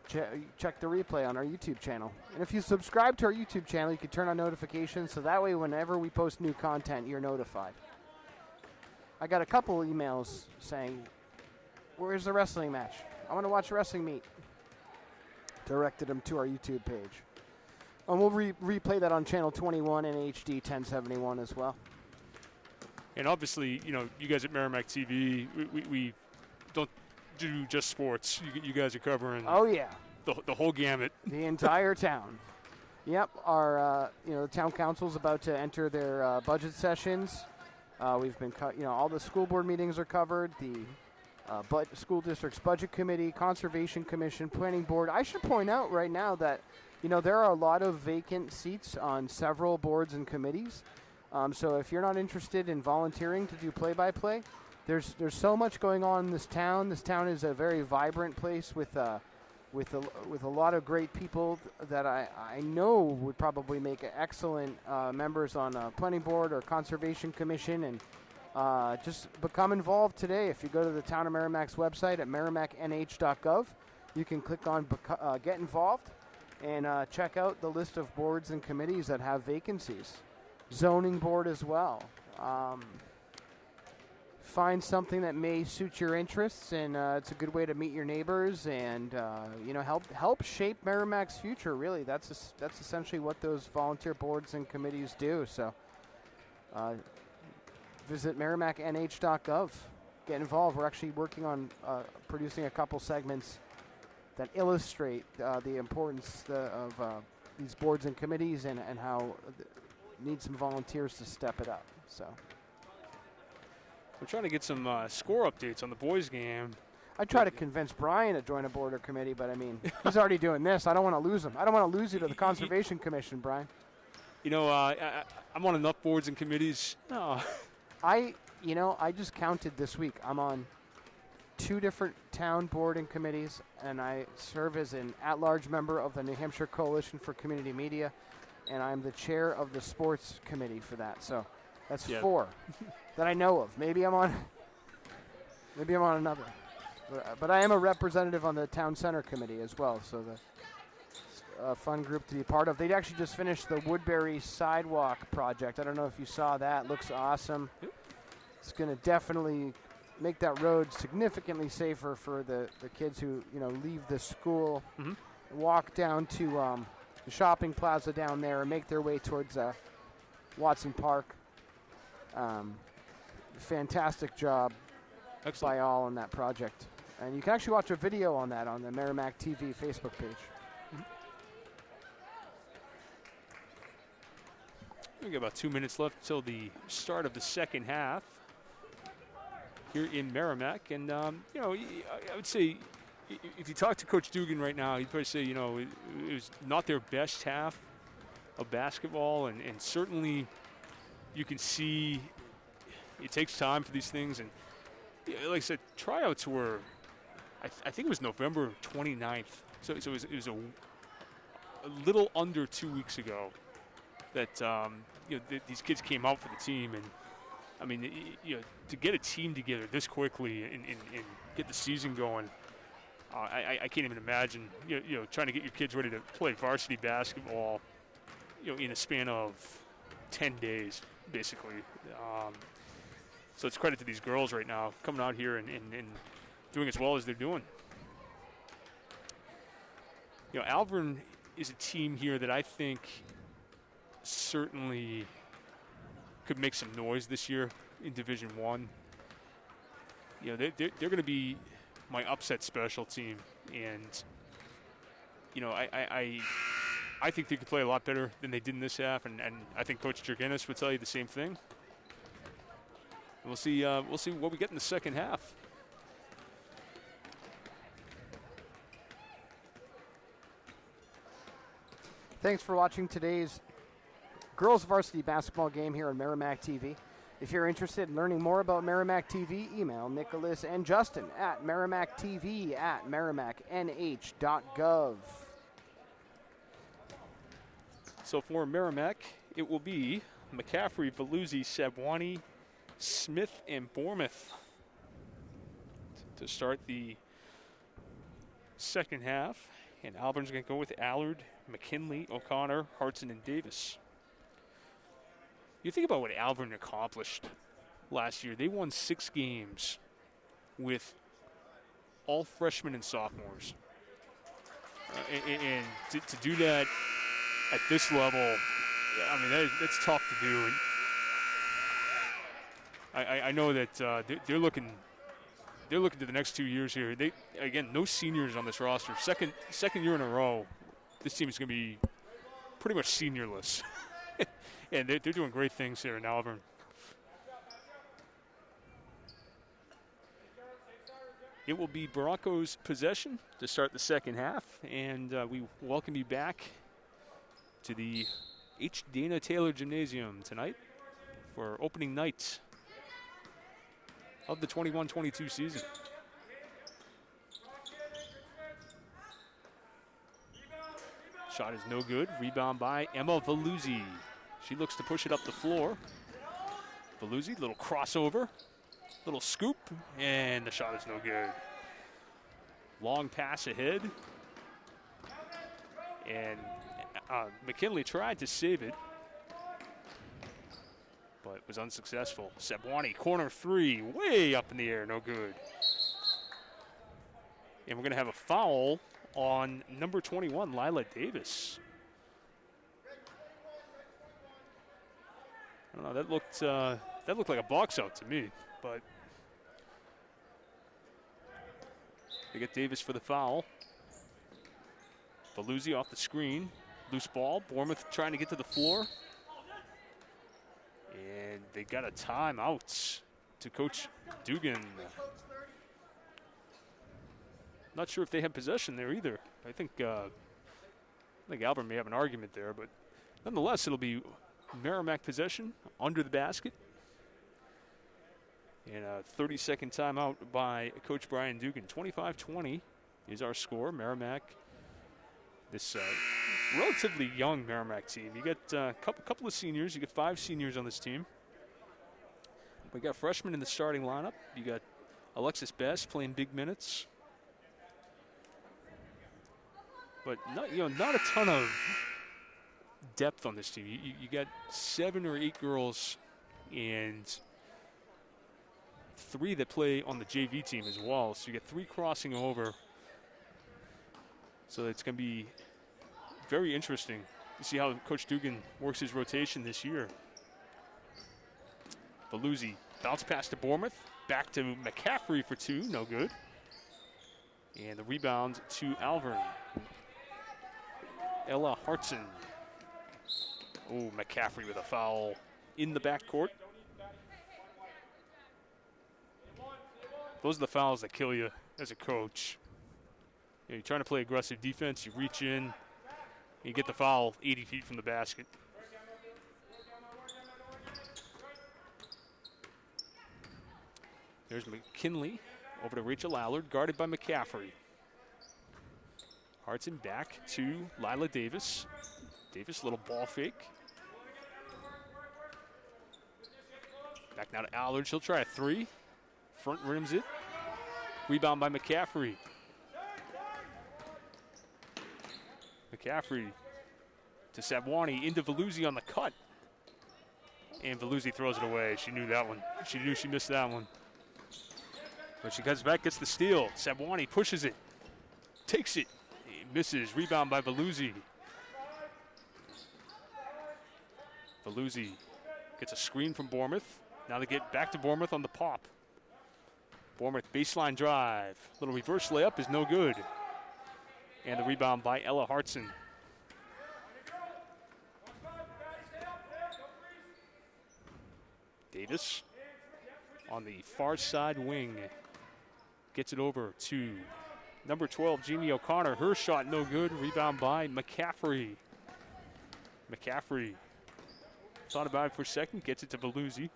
check the replay on our YouTube channel. And if you subscribe to our YouTube channel, you can turn on notifications, so that way whenever we post new content, you're notified. I got a couple emails saying, where's the wrestling match? I want to watch a wrestling meet. Directed them to our YouTube page. And we'll replay that on channel 21 and HD 1071 as well. And obviously, you guys at Merrimack TV, we don't do just sports. You guys are covering the whole gamut. The entire town. Yep, our the town council's about to enter their budget sessions. We've been all the school board meetings are covered. The school district's budget committee, conservation commission, planning board. I should point out right now that there are a lot of vacant seats on several boards and committees. So if you're not interested in volunteering to do play-by-play, there's so much going on in this town. This town is a very vibrant place with a lot of great people that I know would probably make excellent members on a planning board or conservation commission. And just become involved today. If you go to the Town of Merrimack's website at merrimacknh.gov, you can click on Get Involved and check out the list of boards and committees that have vacancies. Zoning board as well. Find something that may suit your interests, and it's a good way to meet your neighbors and help shape Merrimack's future. Really, that's essentially what those volunteer boards and committees do. So visit merrimacknh.gov. Get involved. We're actually working on producing a couple segments that illustrate the importance of these boards and committees and how need some volunteers to step it up. So we're trying to get some score updates on the boys' game. I try to convince Brian to join a board or committee, but he's already doing this. I don't want to lose him. I don't want to lose you to the Conservation Commission, Brian. I'm on enough boards and committees. Oh. I just counted this week. I'm on 2 different town board and committees, and I serve as an at-large member of the New Hampshire Coalition for Community Media, and I'm the chair of the sports committee for that. So that's 4 that I know of. Maybe I'm on another. But I am a representative on the town center committee as well. So a fun group to be part of. They'd actually just finished the Woodbury Sidewalk project. I don't know if you saw that. Looks awesome. It's going to definitely make that road significantly safer for the kids who, leave the school, walk down to the shopping plaza down there and make their way towards Watson Park. Fantastic job by all on that project. And you can actually watch a video on that on the Merrimack TV Facebook page. We got about 2 minutes left till the start of the second half here in Merrimack. And, I would say if you talk to Coach Dugan right now, he'd probably say, it was not their best half of basketball. And certainly you can see it takes time for these things. And like I said, tryouts were, I think it was November 29th. So it was a little under 2 weeks ago that these kids came out for the team. And I mean, to get a team together this quickly and get the season going, I can't even imagine trying to get your kids ready to play varsity basketball in a span of 10 days basically. So it's credit to these girls right now coming out here and doing as well as they're doing. Alvirne is a team here that I think certainly could make some noise this year in Division One. They're going to be my upset special team, and I think they could play a lot better than they did in this half, and I think Coach Jurgenis would tell you the same thing. We'll see what we get in the second half. Thanks for watching today's girls varsity basketball game here on Merrimack TV. If you're interested in learning more about Merrimack TV, email Nicholas and Justin at merrimacktv@merrimacknh.gov. So for Merrimack, it will be McCaffrey, Veluzzi, Sabwani, Smith, and Bournemouth to start the second half. And Alvirne's going to go with Allard, McKinley, O'Connor, Hartson, and Davis. You think about what Alvirne accomplished last year. They won 6 games with all freshmen and sophomores. And to do that at this level, I mean, that's tough to do. And I know that they're looking to the next 2 years here. Again, no seniors on this roster. Second year in a row, this team is going to be pretty much seniorless. And they're doing great things here in Alvirne. It will be Broncos' possession to start the second half, and we welcome you back to the H. Dana Taylor Gymnasium tonight for opening night of the 21-22 season. Shot is no good. Rebound by Emma Veluzzi. She looks to push it up the floor. Veluzzi, little crossover, little scoop, and the shot is no good. Long pass ahead. And McKinley tried to save it, but was unsuccessful. Sabwani, corner three, way up in the air, no good. And we're going to have a foul on number 21, Lila Davis. I don't know, that looked like a box out to me, but they get Davis for the foul. Veluzzi off the screen, loose ball. Bournemouth trying to get to the floor. And they got a timeout to Coach Dugan. Not sure if they have possession there either. I think Alvirne may have an argument there, but nonetheless, it'll be Merrimack possession under the basket. And a 30-second timeout by Coach Brian Dugan. 25-20 is our score. Merrimack, this relatively young Merrimack team. You get a couple of seniors. You get 5 seniors on this team. We got freshmen in the starting lineup. You got Alexis Best playing big minutes. but not a ton of depth on this team. You got 7 or 8 girls and 3 that play on the JV team as well. So you get 3 crossing over. So it's going to be very interesting to see how Coach Dugan works his rotation this year. Veluzzi bounce pass to Bournemouth. Back to McCaffrey for 2, no good. And the rebound to Alvirne. Ella Hartson. Oh, McCaffrey with a foul in the backcourt. Those are the fouls that kill you as a coach. You're trying to play aggressive defense, you reach in, you get the foul 80 feet from the basket. There's McKinley over to Rachel Allard, guarded by McCaffrey. Hartson back to Lila Davis. Davis, little ball fake. Back now to Allard. She'll try a 3. Front rims it. Rebound by McCaffrey. McCaffrey to Sabwani into Veluzzi on the cut. And Veluzzi throws it away. She knew that one. She knew she missed that one. But she comes back, gets the steal. Sabwani pushes it. Takes it. Misses. Rebound by Veluzzi. Veluzzi gets a screen from Bournemouth. Now they get back to Bournemouth on the pop. Bournemouth baseline drive. Little reverse layup is no good. And the rebound by Ella Hartson. Davis on the far side wing. Gets it over to number 12, Jamie O'Connor. Her shot no good. Rebound by McCaffrey. McCaffrey thought about it for a second. Gets it to Veluzzi.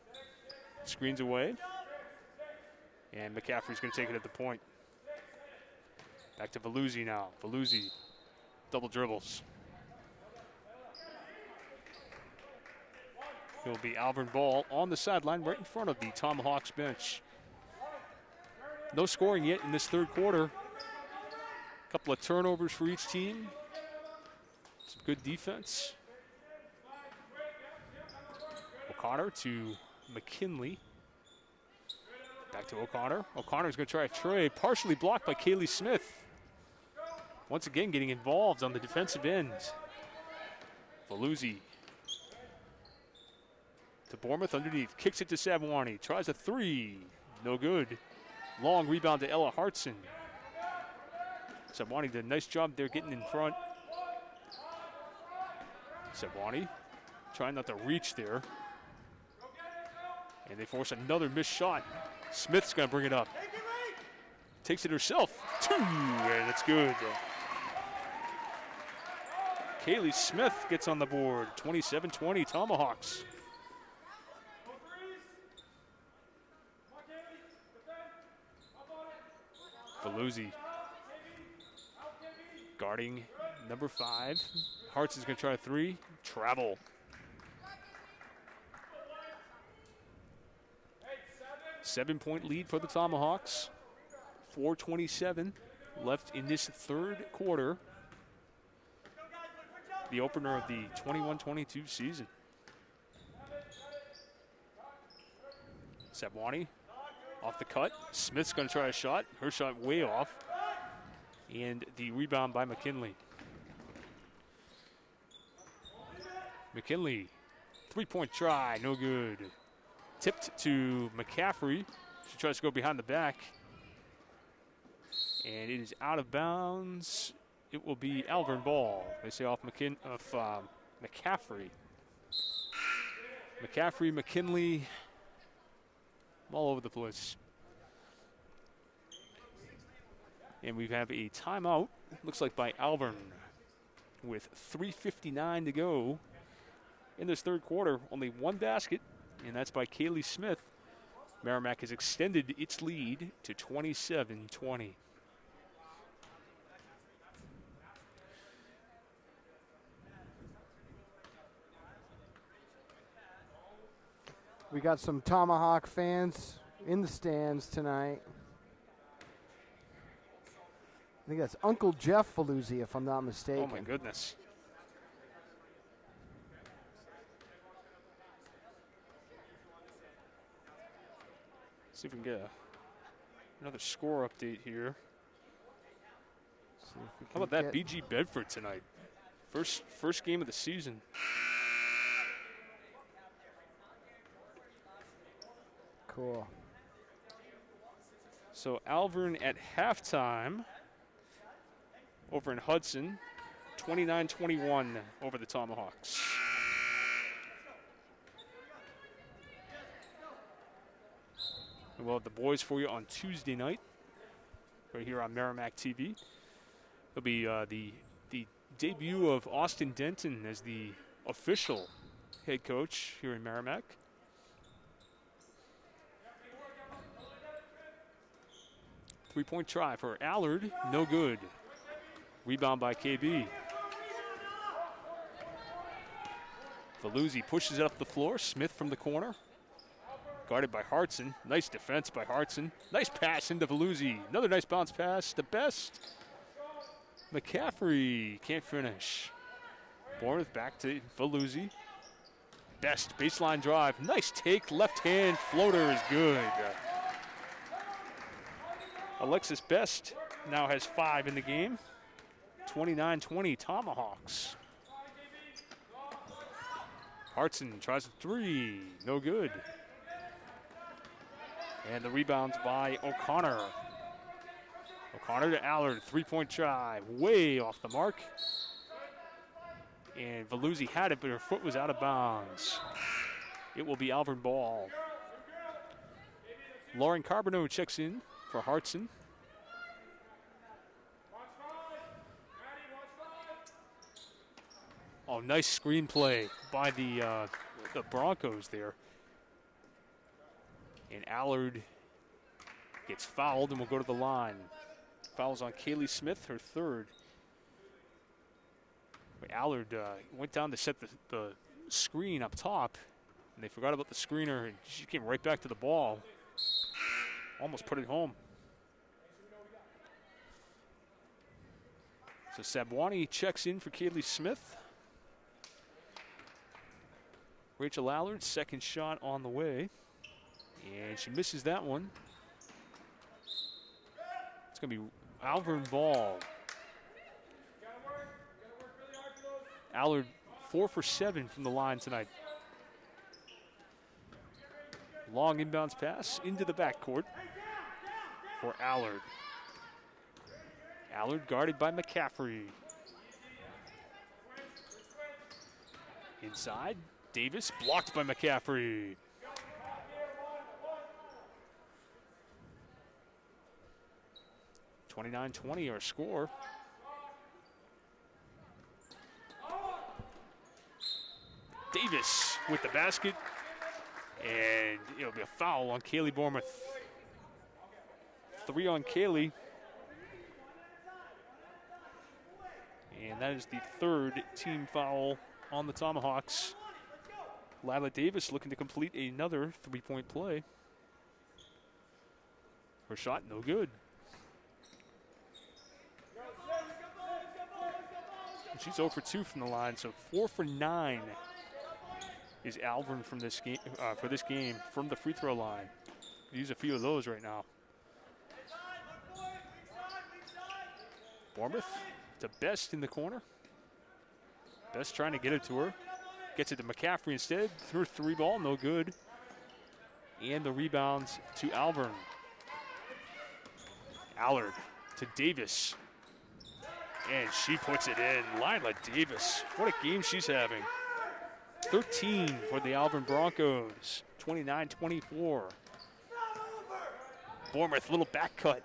Screens away. And McCaffrey's going to take it at the point. Back to Veluzzi now. Veluzzi, double dribbles. It'll be Alvirne ball on the sideline right in front of the Tomahawks bench. No scoring yet in this third quarter. A couple of turnovers for each team. Some good defense. O'Connor to McKinley. Back to O'Connor. O'Connor's going to try a tray, partially blocked by Kaylee Smith. Once again getting involved on the defensive end. Veluzzi to Bournemouth underneath. Kicks it to Sabwani. Tries a 3. No good. Long rebound to Ella Hartson. Sabwani did a nice job there getting in front. Sabwani trying not to reach there. And they force another missed shot. Smith's going to bring it up. Takes it herself. 2, and it's good. Kaylee Smith gets on the board. 27-20 Tomahawks. Veluzzi guarding number 5. Hartson's going to try a 3. Travel. Seven-point lead for the Tomahawks. 4:27 left in this third quarter. The opener of the 21-22 season. Sabwani off the cut. Smith's going to try a shot. Her shot way off. And the rebound by McKinley. McKinley, 3-point try, no good. Tipped to McCaffrey. She tries to go behind the back. And it is out of bounds. It will be Alvirne ball. They say off McCaffrey. McCaffrey, McKinley, all over the place. And we have a timeout, looks like by Alvirne, with 3:59 to go in this third quarter. Only one basket, and that's by Kaylee Smith. Merrimack has extended its lead to 27-20. We got some Tomahawk fans in the stands tonight. think that's Uncle Jeff Faluzzi, if I'm not mistaken. Oh, my goodness. See if we can get another score update here. How about that BG Bedford tonight? First game of the season. Cool. So Alvirne at halftime over in Hudson, 29-21 over the Tomahawks. And we'll have the boys for you on Tuesday night, right here on Merrimack TV. It'll be the debut of Austin Denton as the official head coach here in Merrimack. Three-point try for Allard, no good. Rebound by KB. Faluzzi pushes it up the floor. Smith from the corner. Guarded by Hartson. Nice defense by Hartson. Nice pass into Faluzzi. Another nice bounce pass. The best. McCaffrey can't finish. Bournemouth back to Faluzzi. Best baseline drive. Nice take. Left hand floater is good. Alexis Best now has 5 in the game. 29-20 Tomahawks. Hartson tries a 3. No good. And the rebounds by O'Connor. O'Connor to Allard. 3-point try. Way off the mark. And Faluzzi had it, but her foot was out of bounds. It will be Alvirne ball. Lauren Carbonneau checks in for Hartson. Oh, nice screenplay by the Broncos there. And Allard gets fouled and will go to the line. Fouls on Kaylee Smith, her 3rd. Allard went down to set the screen up top, and they forgot about the screener, and she came right back to the ball. Almost put it home. So Sabwani checks in for Kaylee Smith. Rachel Allard, second shot on the way. And she misses that one. It's going to be Alvirne ball. Allard 4 for 7 from the line tonight. Long inbounds pass into the backcourt for Allard. Allard guarded by McCaffrey. Inside, Davis blocked by McCaffrey. (29-20) our score. Davis with the basket, and it'll be a foul on Kaylee Bournemouth. 3 on Kaylee. And that is the 3rd team foul on the Tomahawks. Lila Davis looking to complete another 3-point play. Her shot, no good. And she's 0 for 2 from the line, so 4 for 9 is Alvirne from this game for this game from the free throw line. Use a few of those right now. Bournemouth to Best in the corner. Best trying to get it to her. Gets it to McCaffrey instead. Through 3 ball, no good. And the rebounds to Alvirne. Allard to Davis. And she puts it in. Lila Davis. What a game she's having. 13 for the Alvirne Broncos. 29-24. Bournemouth, little back cut.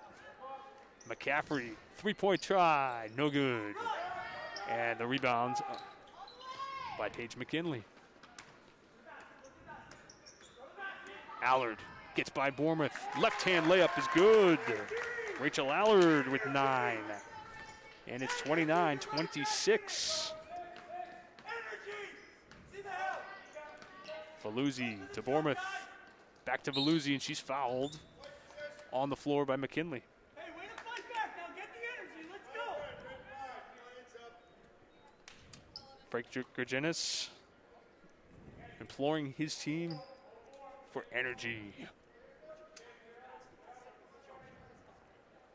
McCaffrey, 3-point try. No good. And the rebounds by Paige McKinley. Allard gets by Bournemouth. Left-hand layup is good. Rachel Allard with 9. And it's 29-26. Faluzzi to Bournemouth. Back to Faluzzi, and she's fouled on the floor by McKinley. Frank Gergenis imploring his team for energy.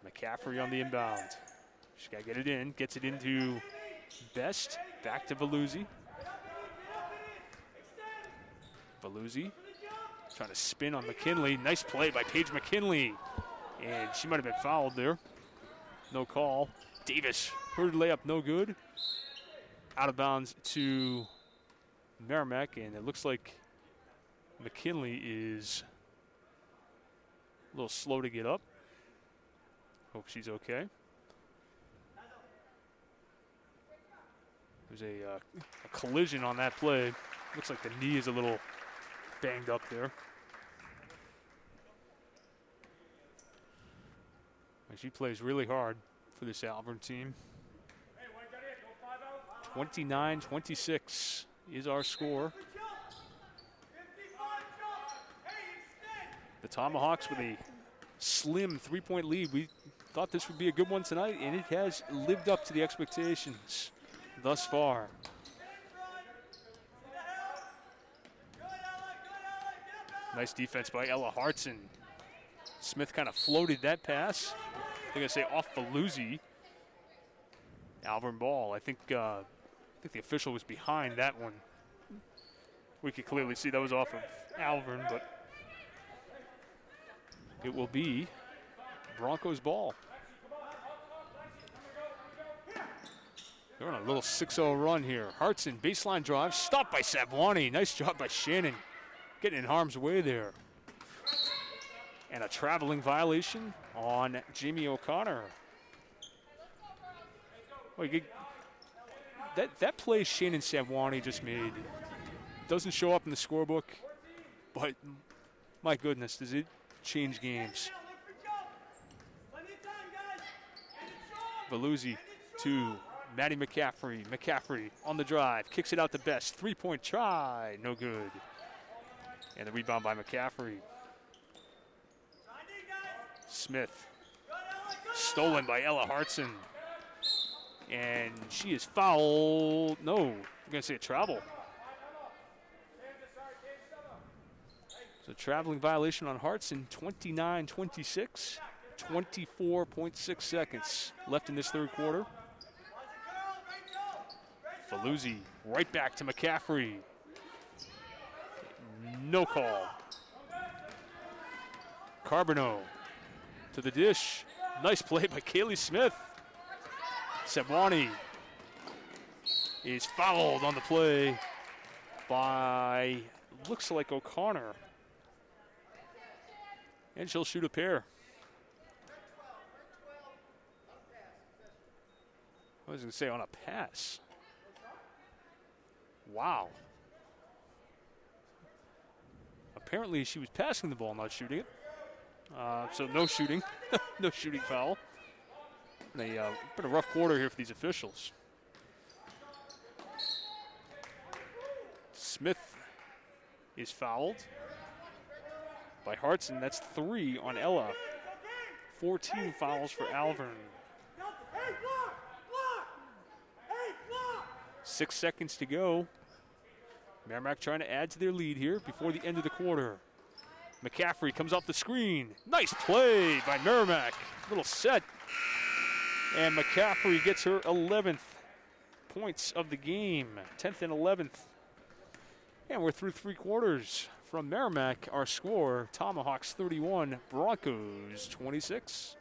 McCaffrey on the inbound. She's got to get it in. Gets it into Best. Back to Veluzzi. Veluzzi trying to spin on McKinley. Nice play by Paige Mckinley. And she might have been fouled there. No call. Davis, her layup no good. Out of bounds to Merrimack, and it looks like McKinley is a little slow to get up. Hope she's okay. There's a collision on that play. Looks like the knee is a little banged up there. And she plays really hard for this Alvirne team. 29-26 is our score. The Tomahawks with a slim 3-point lead. We thought this would be a good one tonight, and it has lived up to the expectations thus far. Nice defense by Ella Hartson. Smith kind of floated that pass. I'm going to say off Veluzzi. Alvirne ball. I think the official was behind that one. We could clearly see that was off of Alvirne, but it will be Broncos ball. They're on a little 6-0 run here. Hartson, baseline drive, stopped by Savwani. Nice job by Shannon, getting in harm's way there. And a traveling violation on Jamie O'Connor. Well, that play Shannon Savwani just made doesn't show up in the scorebook, but my goodness, does it change games. Veluzzi to Maddie McCaffrey. McCaffrey on the drive, kicks it out to Best. 3-point try, no good. And the rebound by McCaffrey. Smith, stolen by Ella Hartson. And she is fouled. No, I'm going to say a travel. So traveling violation on Hartson, 29-26. 24.6 seconds left in this third quarter. Veluzzi right back to McCaffrey. No call. Carbonneau to the dish. Nice play by Kaylee Smith. Savwani is fouled on the play by, looks like O'Connor. And she'll shoot a pair. I was going to say on a pass. Wow. Apparently she was passing the ball, not shooting it. So no shooting. No shooting foul. Been a rough quarter here for these officials. Smith is fouled by Hartson. That's 3 on Ella. 14 fouls for Alvirne. 6 seconds to go. Merrimack trying to add to their lead here before the end of the quarter. McCaffrey comes off the screen. Nice play by Merrimack. Little set. And McCaffrey gets her 11th points of the game. 10th and 11th. And we're through 3 quarters. From Merrimack, our score, Tomahawks 31, Broncos 26.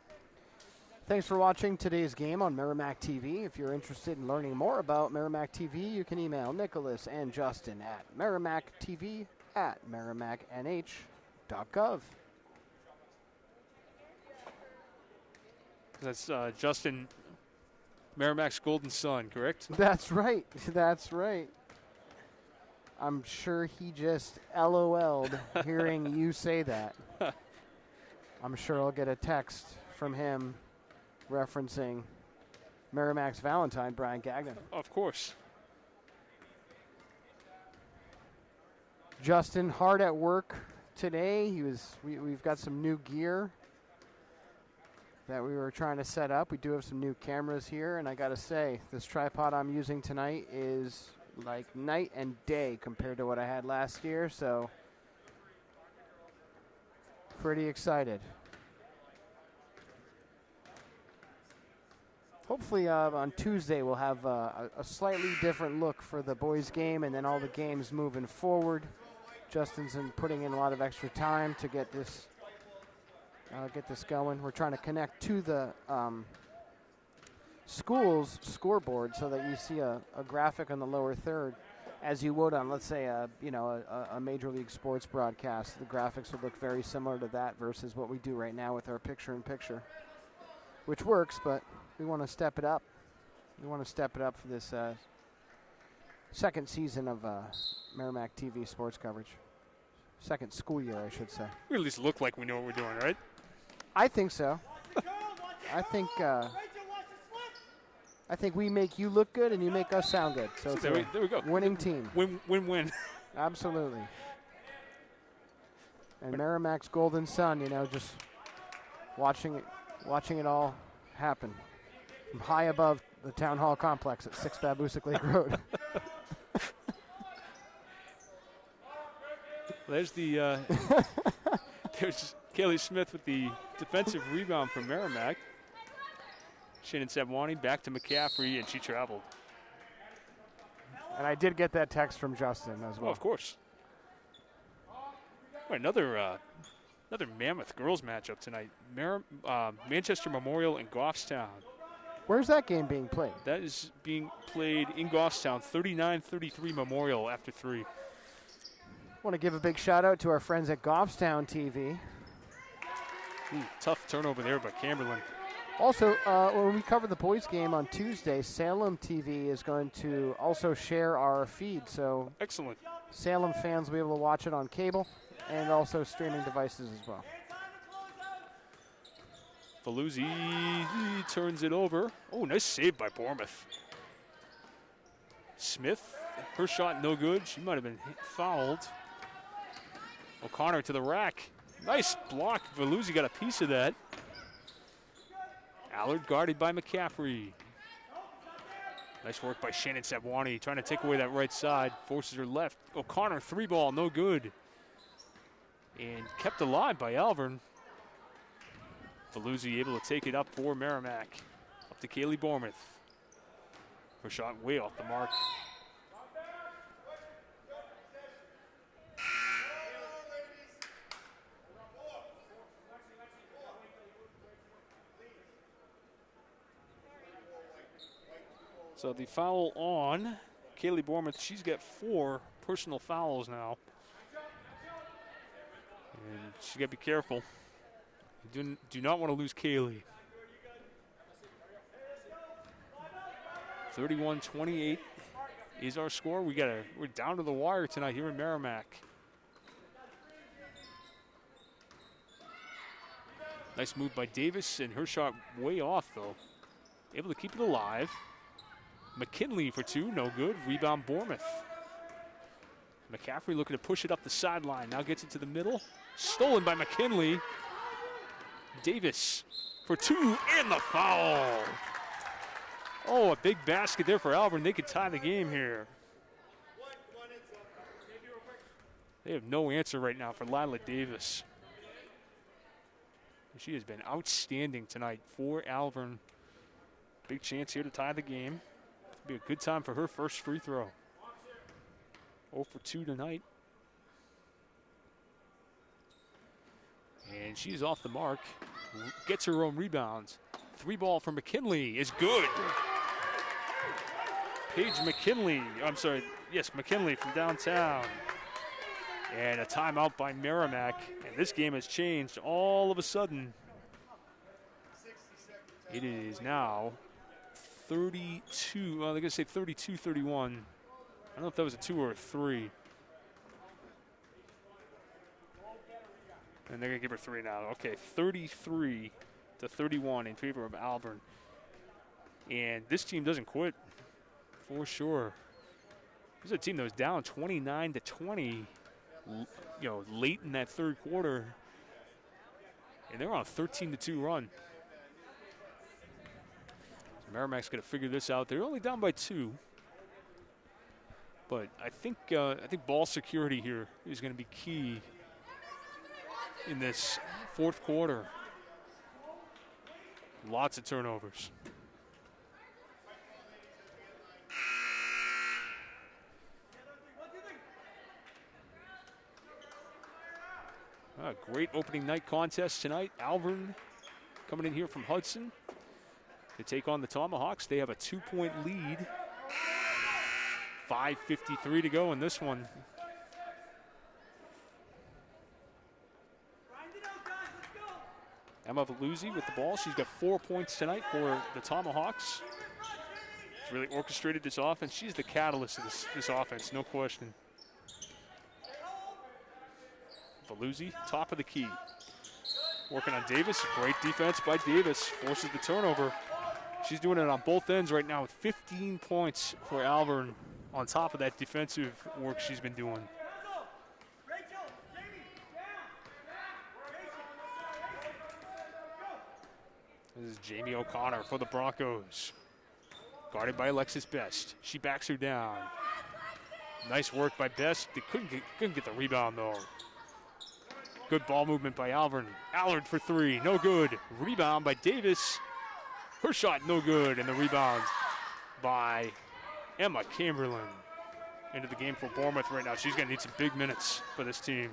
Thanks for watching today's game on Merrimack TV. If you're interested in learning more about Merrimack TV, you can email Nicholas and Justin at merrimacktv@merrimacknh.gov. That's Justin, Merrimack's golden son, correct? That's right. That's right. I'm sure he just LOL'd hearing you say that. I'm sure I'll get a text from him referencing Merrimack's Valentine, Brian Gagnon. Of course. Justin, hard at work today. We've got some new gear that we were trying to set up. We do have some new cameras here, and I got to say, this tripod I'm using tonight is like night and day compared to what I had last year, so pretty excited. Hopefully on Tuesday we'll have a slightly different look for the boys' game and then all the games moving forward. Justin's putting in a lot of extra time to get this going. We're trying to connect to the school's scoreboard so that you see a graphic on the lower third, as you would on, let's say, a Major League Sports broadcast. The graphics would look very similar to that versus what we do right now with our picture-in-picture, which works, but we want to step it up. We want to step it up for this second season of Merrimack TV sports coverage. Second school year, I should say. We at least look like we know what we're doing, right? I think so. I think we make you look good and you make us sound good. So it's there we go. Winning team. Win-win. Absolutely. And Merrimack's golden sun, just watching it all happen from high above the town hall complex at 6 Babusick Lake Road. There's there's Kaylee Smith with the defensive rebound from Merrimack. Shannon Sabwani back to McCaffrey, and she traveled. And I did get that text from Justin as well. Oh, of course. Another mammoth girls matchup tonight. Manchester Memorial and Goffstown. Where's that game being played? That is being played in Goffstown, 39-33 Memorial after 3. Want to give a big shout out to our friends at Goffstown TV. Tough turnover there by Camberlin. Also, when we cover the boys' game on Tuesday, Salem TV is going to also share our feed. So excellent. Salem fans will be able to watch it on cable and also streaming devices as well. Faluzzi turns it over. Oh, nice save by Bournemouth. Smith, her shot no good. She might have been fouled. O'Connor to the rack. Nice block. Faluzzi got a piece of that. Allard guarded by McCaffrey. Nice work by Shannon Sabwani, trying to take away that right side. Forces her left. O'Connor, 3-ball, no good. And kept alive by Alvirne. Faluzzi able to take it up for Merrimack. Up to Kaylee Bournemouth. Her shot way off the mark. So the foul on Kaylee Bournemouth. She's got 4 personal fouls now. And she's got to be careful. You do not want to lose Kaylee. 31-28 is our score. We're down to the wire tonight here in Merrimack. Nice move by Davis, and her shot way off though. Able to keep it alive. McKinley for 2, no good. Rebound Bournemouth. McCaffrey looking to push it up the sideline. Now gets it to the middle. Stolen by McKinley. Davis for 2 and the foul. Oh, a big basket there for Alvirne. They could tie the game here. They have no answer right now for Lila Davis. She has been outstanding tonight for Alvirne. Big chance here to tie the game. Be a good time for her first free throw. 0 for 2 tonight. And she's off the mark. Gets her own rebounds. 3-ball from McKinley is good. Paige McKinley, McKinley from downtown. And a timeout by Merrimack. And this game has changed all of a sudden. It is now 32, well, they're going to say 32-31. I don't know if that was a 2 or a 3. And they're going to give her 3 now. Okay, 33-31 in favor of Alvirne. And this team doesn't quit, for sure. This is a team that was down 29-20, late in that third quarter. And they're on a 13-2 run. Merrimack's going to figure this out. They're only down by 2. But I think ball security here is going to be key in this fourth quarter. Lots of turnovers. Great opening night contest tonight. Alvirne coming in here from Hudson to take on the Tomahawks. They have a 2-point lead. 5:53 to go in this one. Emma Veluzzi with the ball. She's got 4 points tonight for the Tomahawks. She's really orchestrated this offense. She's the catalyst of this offense, no question. Veluzzi, top of the key. Working on Davis. Great defense by Davis. Forces the turnover. She's doing it on both ends right now with 15 points for Alvirne on top of that defensive work she's been doing. This is Jamie O'Connor for the Broncos. Guarded by Alexis Best. She backs her down. Nice work by Best. They couldn't get the rebound, though. Good ball movement by Alvirne. Allard for three. No good. Rebound by Davis. Her shot no good. And the rebound by Emma Chamberlain. Into the game for Bournemouth right now. She's going to need some big minutes for this team.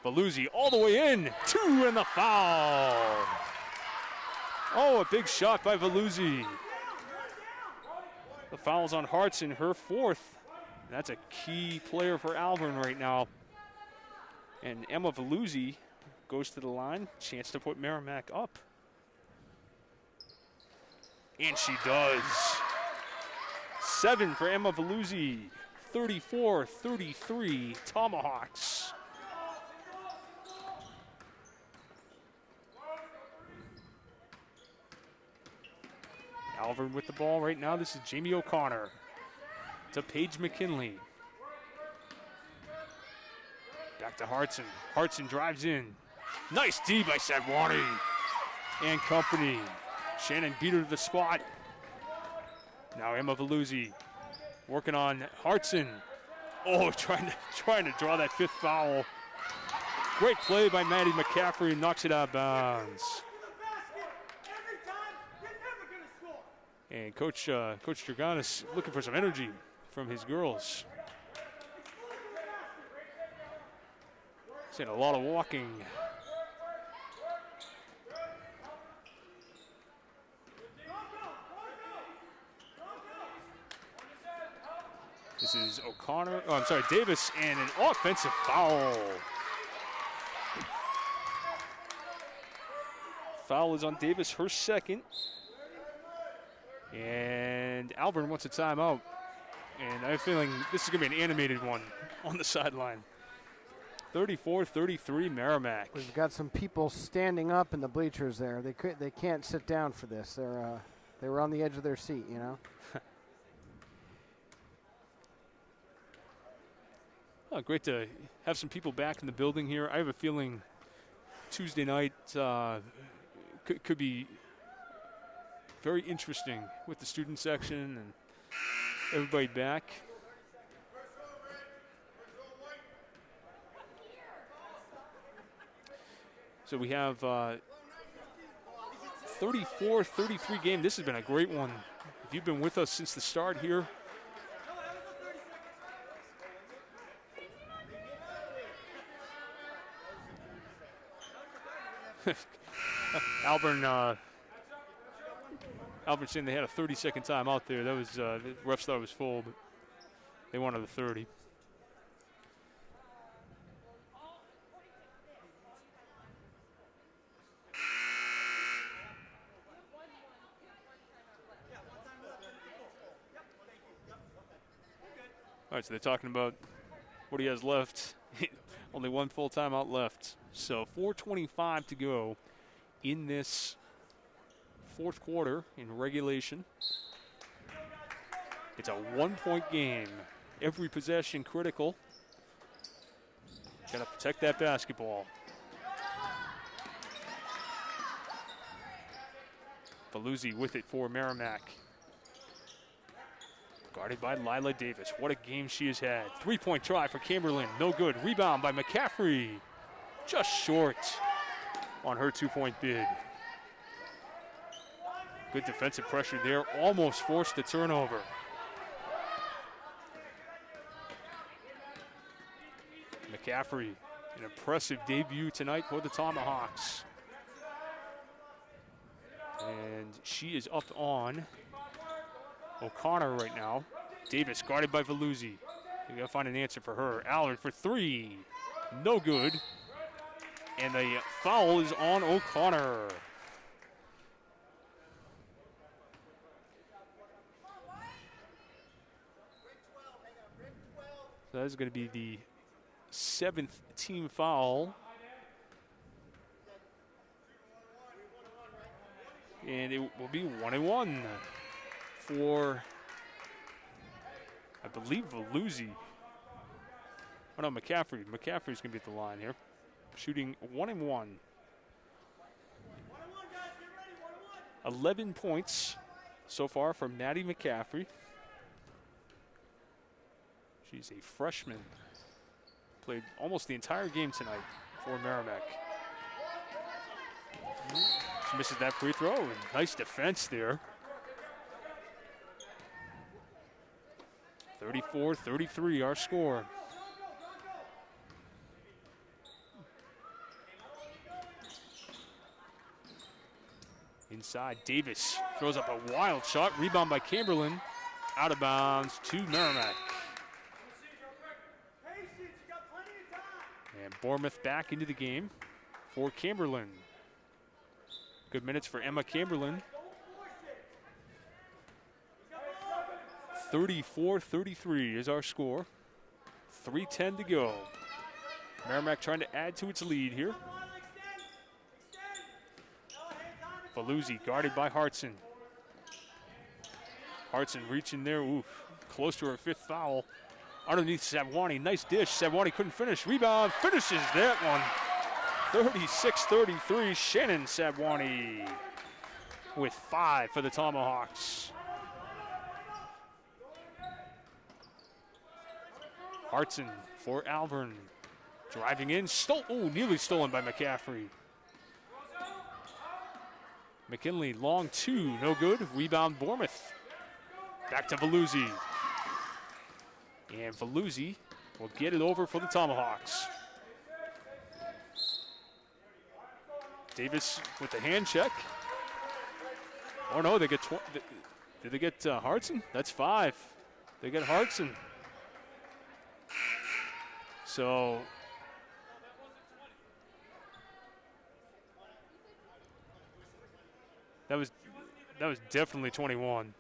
Veluzzi all the way in. 2 and the foul. Oh, a big shot by Veluzzi. The foul's on Hartson, her 4th. That's a key player for Alvirne right now. And Emma Veluzzi goes to the line. Chance to put Merrimack up. And she does. 7 for Emma Veluzzi. 34-33 Tomahawks. Alvirne with the ball right now. This is Jamie O'Connor to Paige McKinley. Back to Hartson. Hartson drives in. Nice D by Sagwani and company. Shannon beat her to the spot. Now Emma Veluzzi working on Hartson. Oh, trying to draw that 5th foul. Great play by Maddie McCaffrey. Knocks it out of bounds. And Coach Draganis looking for some energy from his girls. Seeing a lot of walking. This is O'Connor, Davis, and an offensive foul. Foul is on Davis, her 2nd. And Alvirne wants a timeout. And I have a feeling this is going to be an animated one on the sideline. 34-33 Merrimack. We've got some people standing up in the bleachers there. They can't sit down for this. They were on the edge of their seat, you know. Oh, great to have some people back in the building here. I have a feeling Tuesday night could be very interesting with the student section and everybody back. So we have 34-33 game. This has been a great one. If you've been with us since the start here, Alvirne saying they had a 30-second time out there. That was the refs thought it was full, but they wanted the 30. All right, so they're talking about what he has left. Only one full timeout left. So 4:25 to go in this fourth quarter in regulation. It's a 1-point game. Every possession critical. Got to protect that basketball. Veluzzi with it for Merrimack. Guarded by Lila Davis. What a game she has had. 3-point try for Chamberlain. No good. Rebound by McCaffrey. Just short on her 2-point bid. Good defensive pressure there. Almost forced the turnover. McCaffrey, an impressive debut tonight for the Tomahawks. And she is up on O'Connor right now. Davis guarded by Veluzzi. We gotta find an answer for her. Allard for 3. No good. And the foul is on O'Connor. So that is going to be the 7th team foul. And it will be 1-1 for, I believe, Veluzzi. Oh no, McCaffrey. McCaffrey's going to be at the line here. Shooting 1-1. 11 points so far from Maddie McCaffrey. She's a freshman. Played almost the entire game tonight for Merrimack. She misses that free throw. And nice defense there. 34-33 our score. Inside, Davis throws up a wild shot. Rebound by Chamberlain. Out of bounds to Merrimack. And Bournemouth back into the game for Chamberlain. Good minutes for Emma Chamberlain. 34-33 is our score. 3:10 to go. Merrimack trying to add to its lead here. Veluzzi guarded by Hartson. Hartson reaching there, close to her 5th foul. Underneath Savwani, nice dish. Savwani couldn't finish. Rebound, finishes that one. 36-33, Shannon Savwani with 5 for the Tomahawks. Hartson for Alvirne. Driving in, nearly stolen by McCaffrey. McKinley, long 2, no good. Rebound, Bournemouth. Back to Veluzzi. And Veluzzi will get it over for the Tomahawks. Davis with the hand check. Oh no, they get, did they get Hartson? That's 5. They get Hartson. So, that was definitely 21.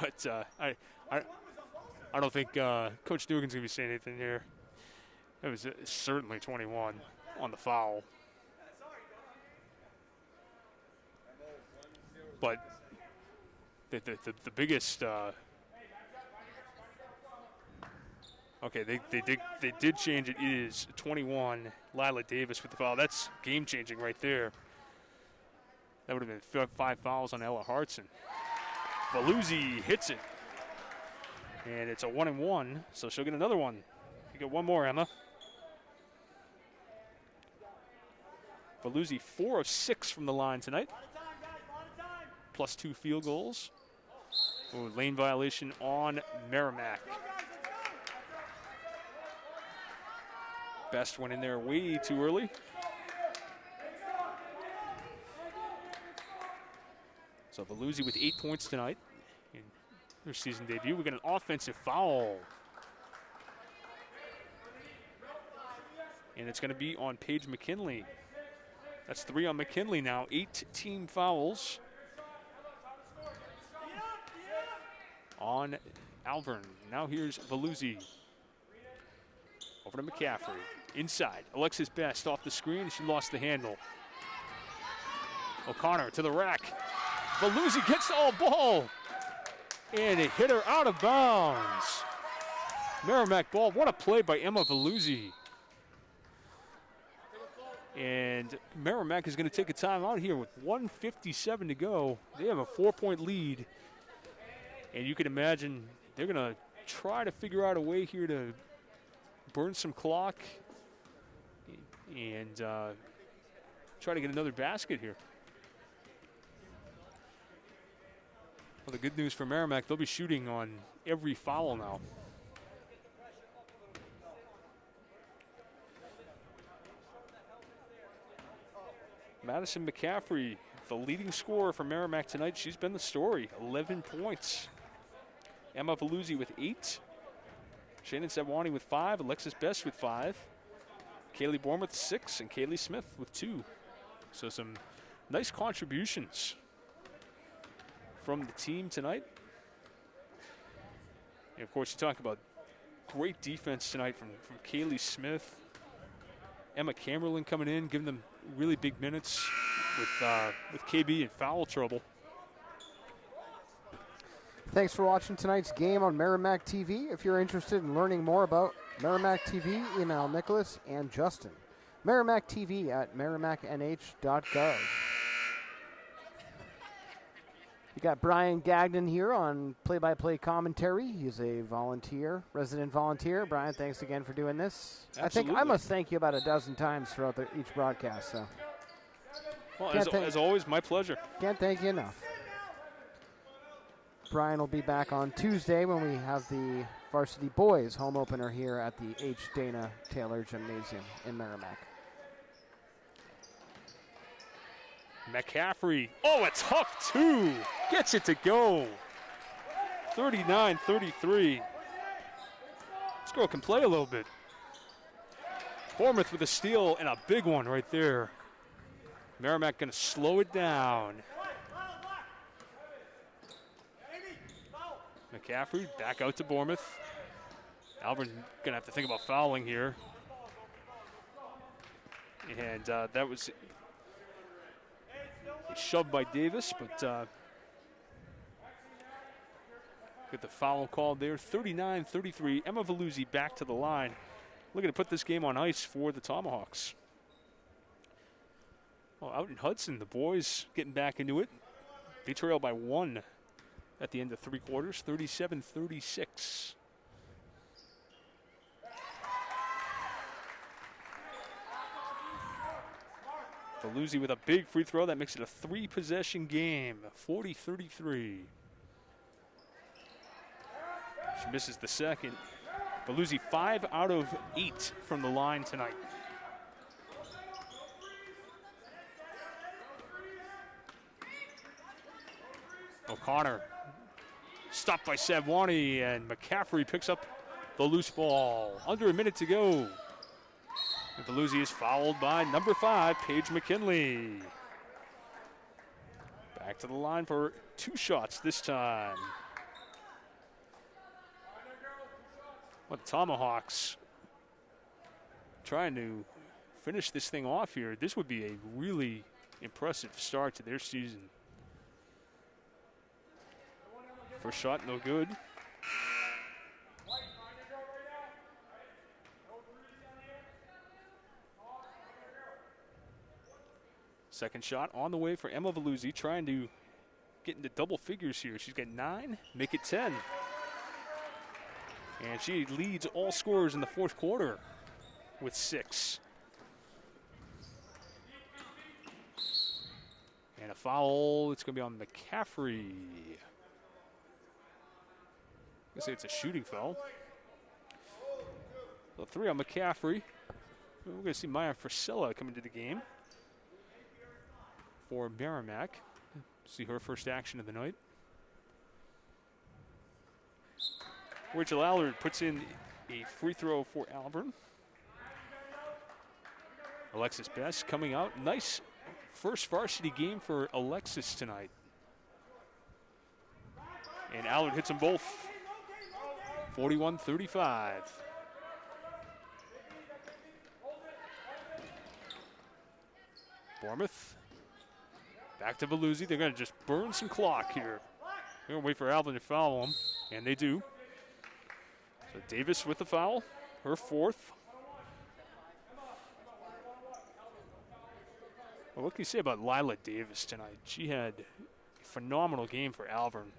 But I don't think Coach Dugan's going to be saying anything here. It was certainly 21 on the foul. But the biggest okay, they did change it. It is 21. Lila Davis with the foul. That's game changing right there. That would have been 5 fouls on Ella Hartson. Veluzzi hits it. And it's a 1-1, so she'll get another one. You get one more, Emma. Veluzzi 4 of 6 from the line tonight. Plus 2 field goals. Lane violation on Merrimack. Best went in there way too early. So Veluzzi with 8 points tonight in her season debut. We got an offensive foul. And it's going to be on Paige Mckinley. That's 3 on McKinley now. 8 team fouls on Alvirne. Now here's Veluzzi. Over to McCaffrey. Inside. Alexis Best off the screen. She lost the handle. O'Connor to the rack. Veluzzi gets the all ball. And it hit her out of bounds. Merrimack ball. What a play by Emma Veluzzi. And Merrimack is going to take a timeout here with 1:57 to go. They have a 4-point lead. And you can imagine they're going to try to figure out a way here to burn some clock and try to get another basket here. Well, the good news for Merrimack, they'll be shooting on every foul now. Madison McCaffrey, the leading scorer for Merrimack tonight. She's been the story, 11 points. Emma Veluzzi with 8. Shannon Savwani with 5. Alexis Best with 5. Kaylee Bournemouth 6. And Kaylee Smith with 2. So some nice contributions from the team tonight. And of course, you talk about great defense tonight from Kaylee Smith. Emma Camerlin coming in, giving them really big minutes with KB in foul trouble. Thanks for watching tonight's game on Merrimack TV. If you're interested in learning more about Merrimack TV, email Nicholas and Justin. Merrimack TV at merrimacknh.gov. You got Brian Gagnon here on play-by-play commentary. He's a volunteer, resident volunteer. Brian, thanks again for doing this. Absolutely. I think I must thank you about a dozen times throughout each broadcast. So, well, as always, my pleasure. Can't thank you enough. Brian will be back on Tuesday when we have the Varsity Boys home opener here at the H. Dana Taylor Gymnasium in Merrimack. McCaffrey, oh, a tough 2. Gets it to go. 39-33. This girl can play a little bit. Bournemouth with a steal and a big one right there. Merrimack going to slow it down. McCaffrey back out to Bournemouth. Alvirne going to have to think about fouling here. And that was shoved by Davis, but get the foul called there. 39-33. Emma Veluzzi back to the line. Looking to put this game on ice for the Tomahawks. Well, out in Hudson, the boys getting back into it. They trail by 1 at the end of 3 quarters, 37-36. Veluzzi with a big free throw. That makes it a 3-possession game, 40-33. She misses the second. Veluzzi 5 out of 8 from the line tonight. O'Connor stopped by Savwani, and McCaffrey picks up the loose ball. Under a minute to go. And Veluzzi is fouled by number 5, Paige Mckinley. Back to the line for 2 shots this time. Well, the Tomahawks trying to finish this thing off here. This would be a really impressive start to their season. First shot, no good. Second shot on the way for Emma Veluzzi, trying to get into double figures here. She's got 9, make it 10. And she leads all scorers in the 4th quarter with 6. And a foul, it's going to be on McCaffrey. I say it's a shooting foul. So 3 on McCaffrey. We're going to see Maya Frisella come into the game for Merrimack. See her first action of the night. Rachel Allard puts in a free throw for Alvirne. Alexis Best coming out. Nice first varsity game for Alexis tonight. And Allard hits them both. 41-35. Bournemouth. Back to Veluzzi. They're going to just burn some clock here. They're going to wait for Alvirne to foul them, and they do. So Davis with the foul, her 4th. Well, what can you say about Lila Davis tonight? She had a phenomenal game for Alvirne.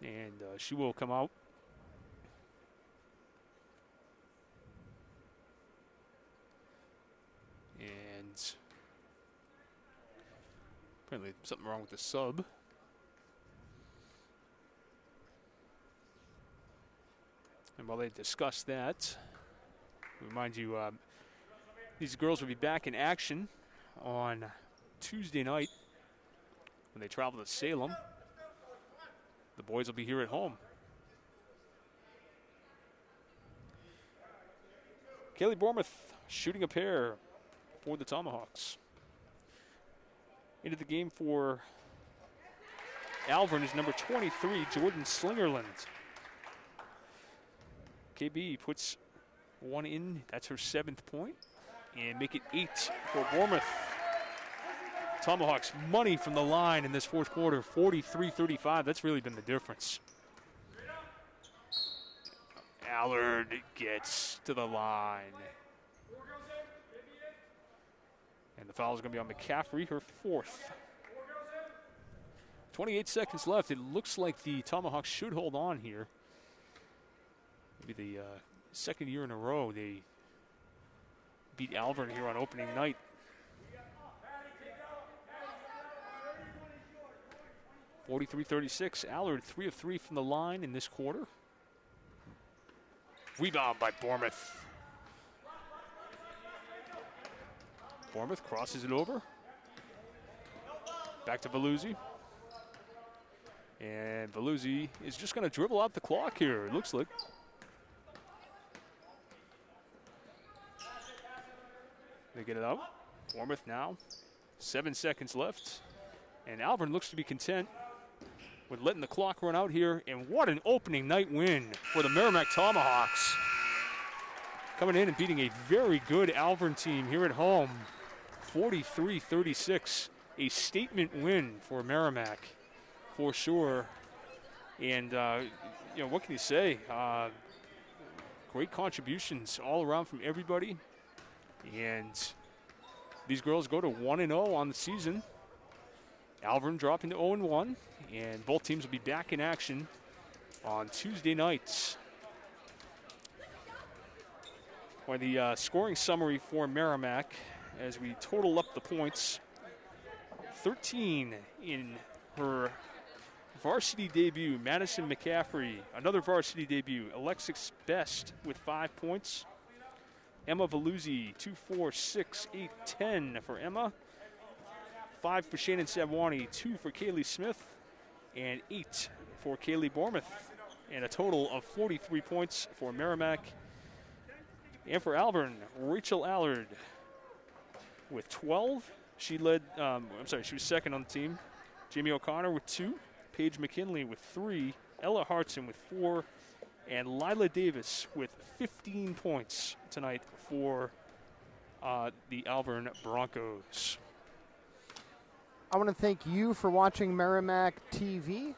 And she will come out. And apparently something wrong with the sub. And while they discuss that, remind you, these girls will be back in action on Tuesday night when they travel to Salem. The boys will be here at home. Kaylee Bournemouth shooting a pair for the Tomahawks. Into the game for Alvirne is number 23, Jordan Slingerland. KB puts one in. That's her 7th point. And make it 8 for Bournemouth. Tomahawks money from the line in this fourth quarter, 43-35. That's really been the difference. Allard gets to the line. And the foul is going to be on McCaffrey, her 4th. 28 seconds left. It looks like the Tomahawks should hold on here. Maybe the second year in a row they beat Alvirne here on opening night. (43-36). Allard 3 of 3 from the line in this quarter. Rebound by Bournemouth. Bournemouth crosses it over. Back to Veluzzi. And Veluzzi is just going to dribble out the clock here, it looks like. They get it out. Bournemouth now. 7 seconds left. And Alvirne looks to be content with letting the clock run out here. And what an opening night win for the Merrimack Tomahawks. Coming in and beating a very good Alvirne team here at home. 43-36. A statement win for Merrimack, for sure. And, what can you say? Great contributions all around from everybody. And these girls go to 1-0 on the season. Alvirne dropping to 0-1. And both teams will be back in action on Tuesday nights. Well, the scoring summary for Merrimack as we total up the points. 13 in her varsity debut, Madison McCaffrey. Another varsity debut, Alexis Best with 5 points. Emma Veluzzi, 2, 4, 6, 8, 10 for Emma. 5 for Shannon Savwani, 2 for Kaylee Smith, and 8 for Kaylee Bournemouth. And a total of 43 points for Merrimack. And for Alvirne, Rachel Allard with 12. She led, she was second on the team. Jamie O'Connor with 2. Paige McKinley with 3. Ella Hartson with 4. And Lila Davis with 15 points tonight for the Alvirne Broncos. I want to thank you for watching Merrimack TV.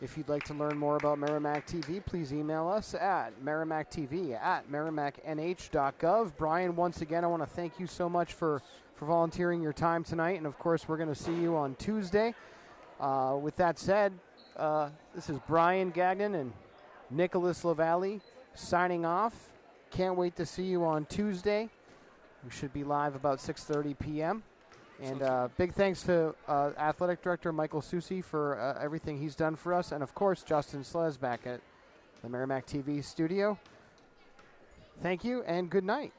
If you'd like to learn more about Merrimack TV, please email us at merrimacktv@merrimacknh.gov. Brian, once again, I want to thank you so much for volunteering your time tonight. And, of course, we're going to see you on Tuesday. With that said, this is Brian Gagnon and Nicholas LaValle signing off. Can't wait to see you on Tuesday. We should be live about 6:30 p.m. And big thanks to Athletic Director Michael Susi for everything he's done for us. And, of course, Justin Slez back at the Merrimack TV studio. Thank you and good night.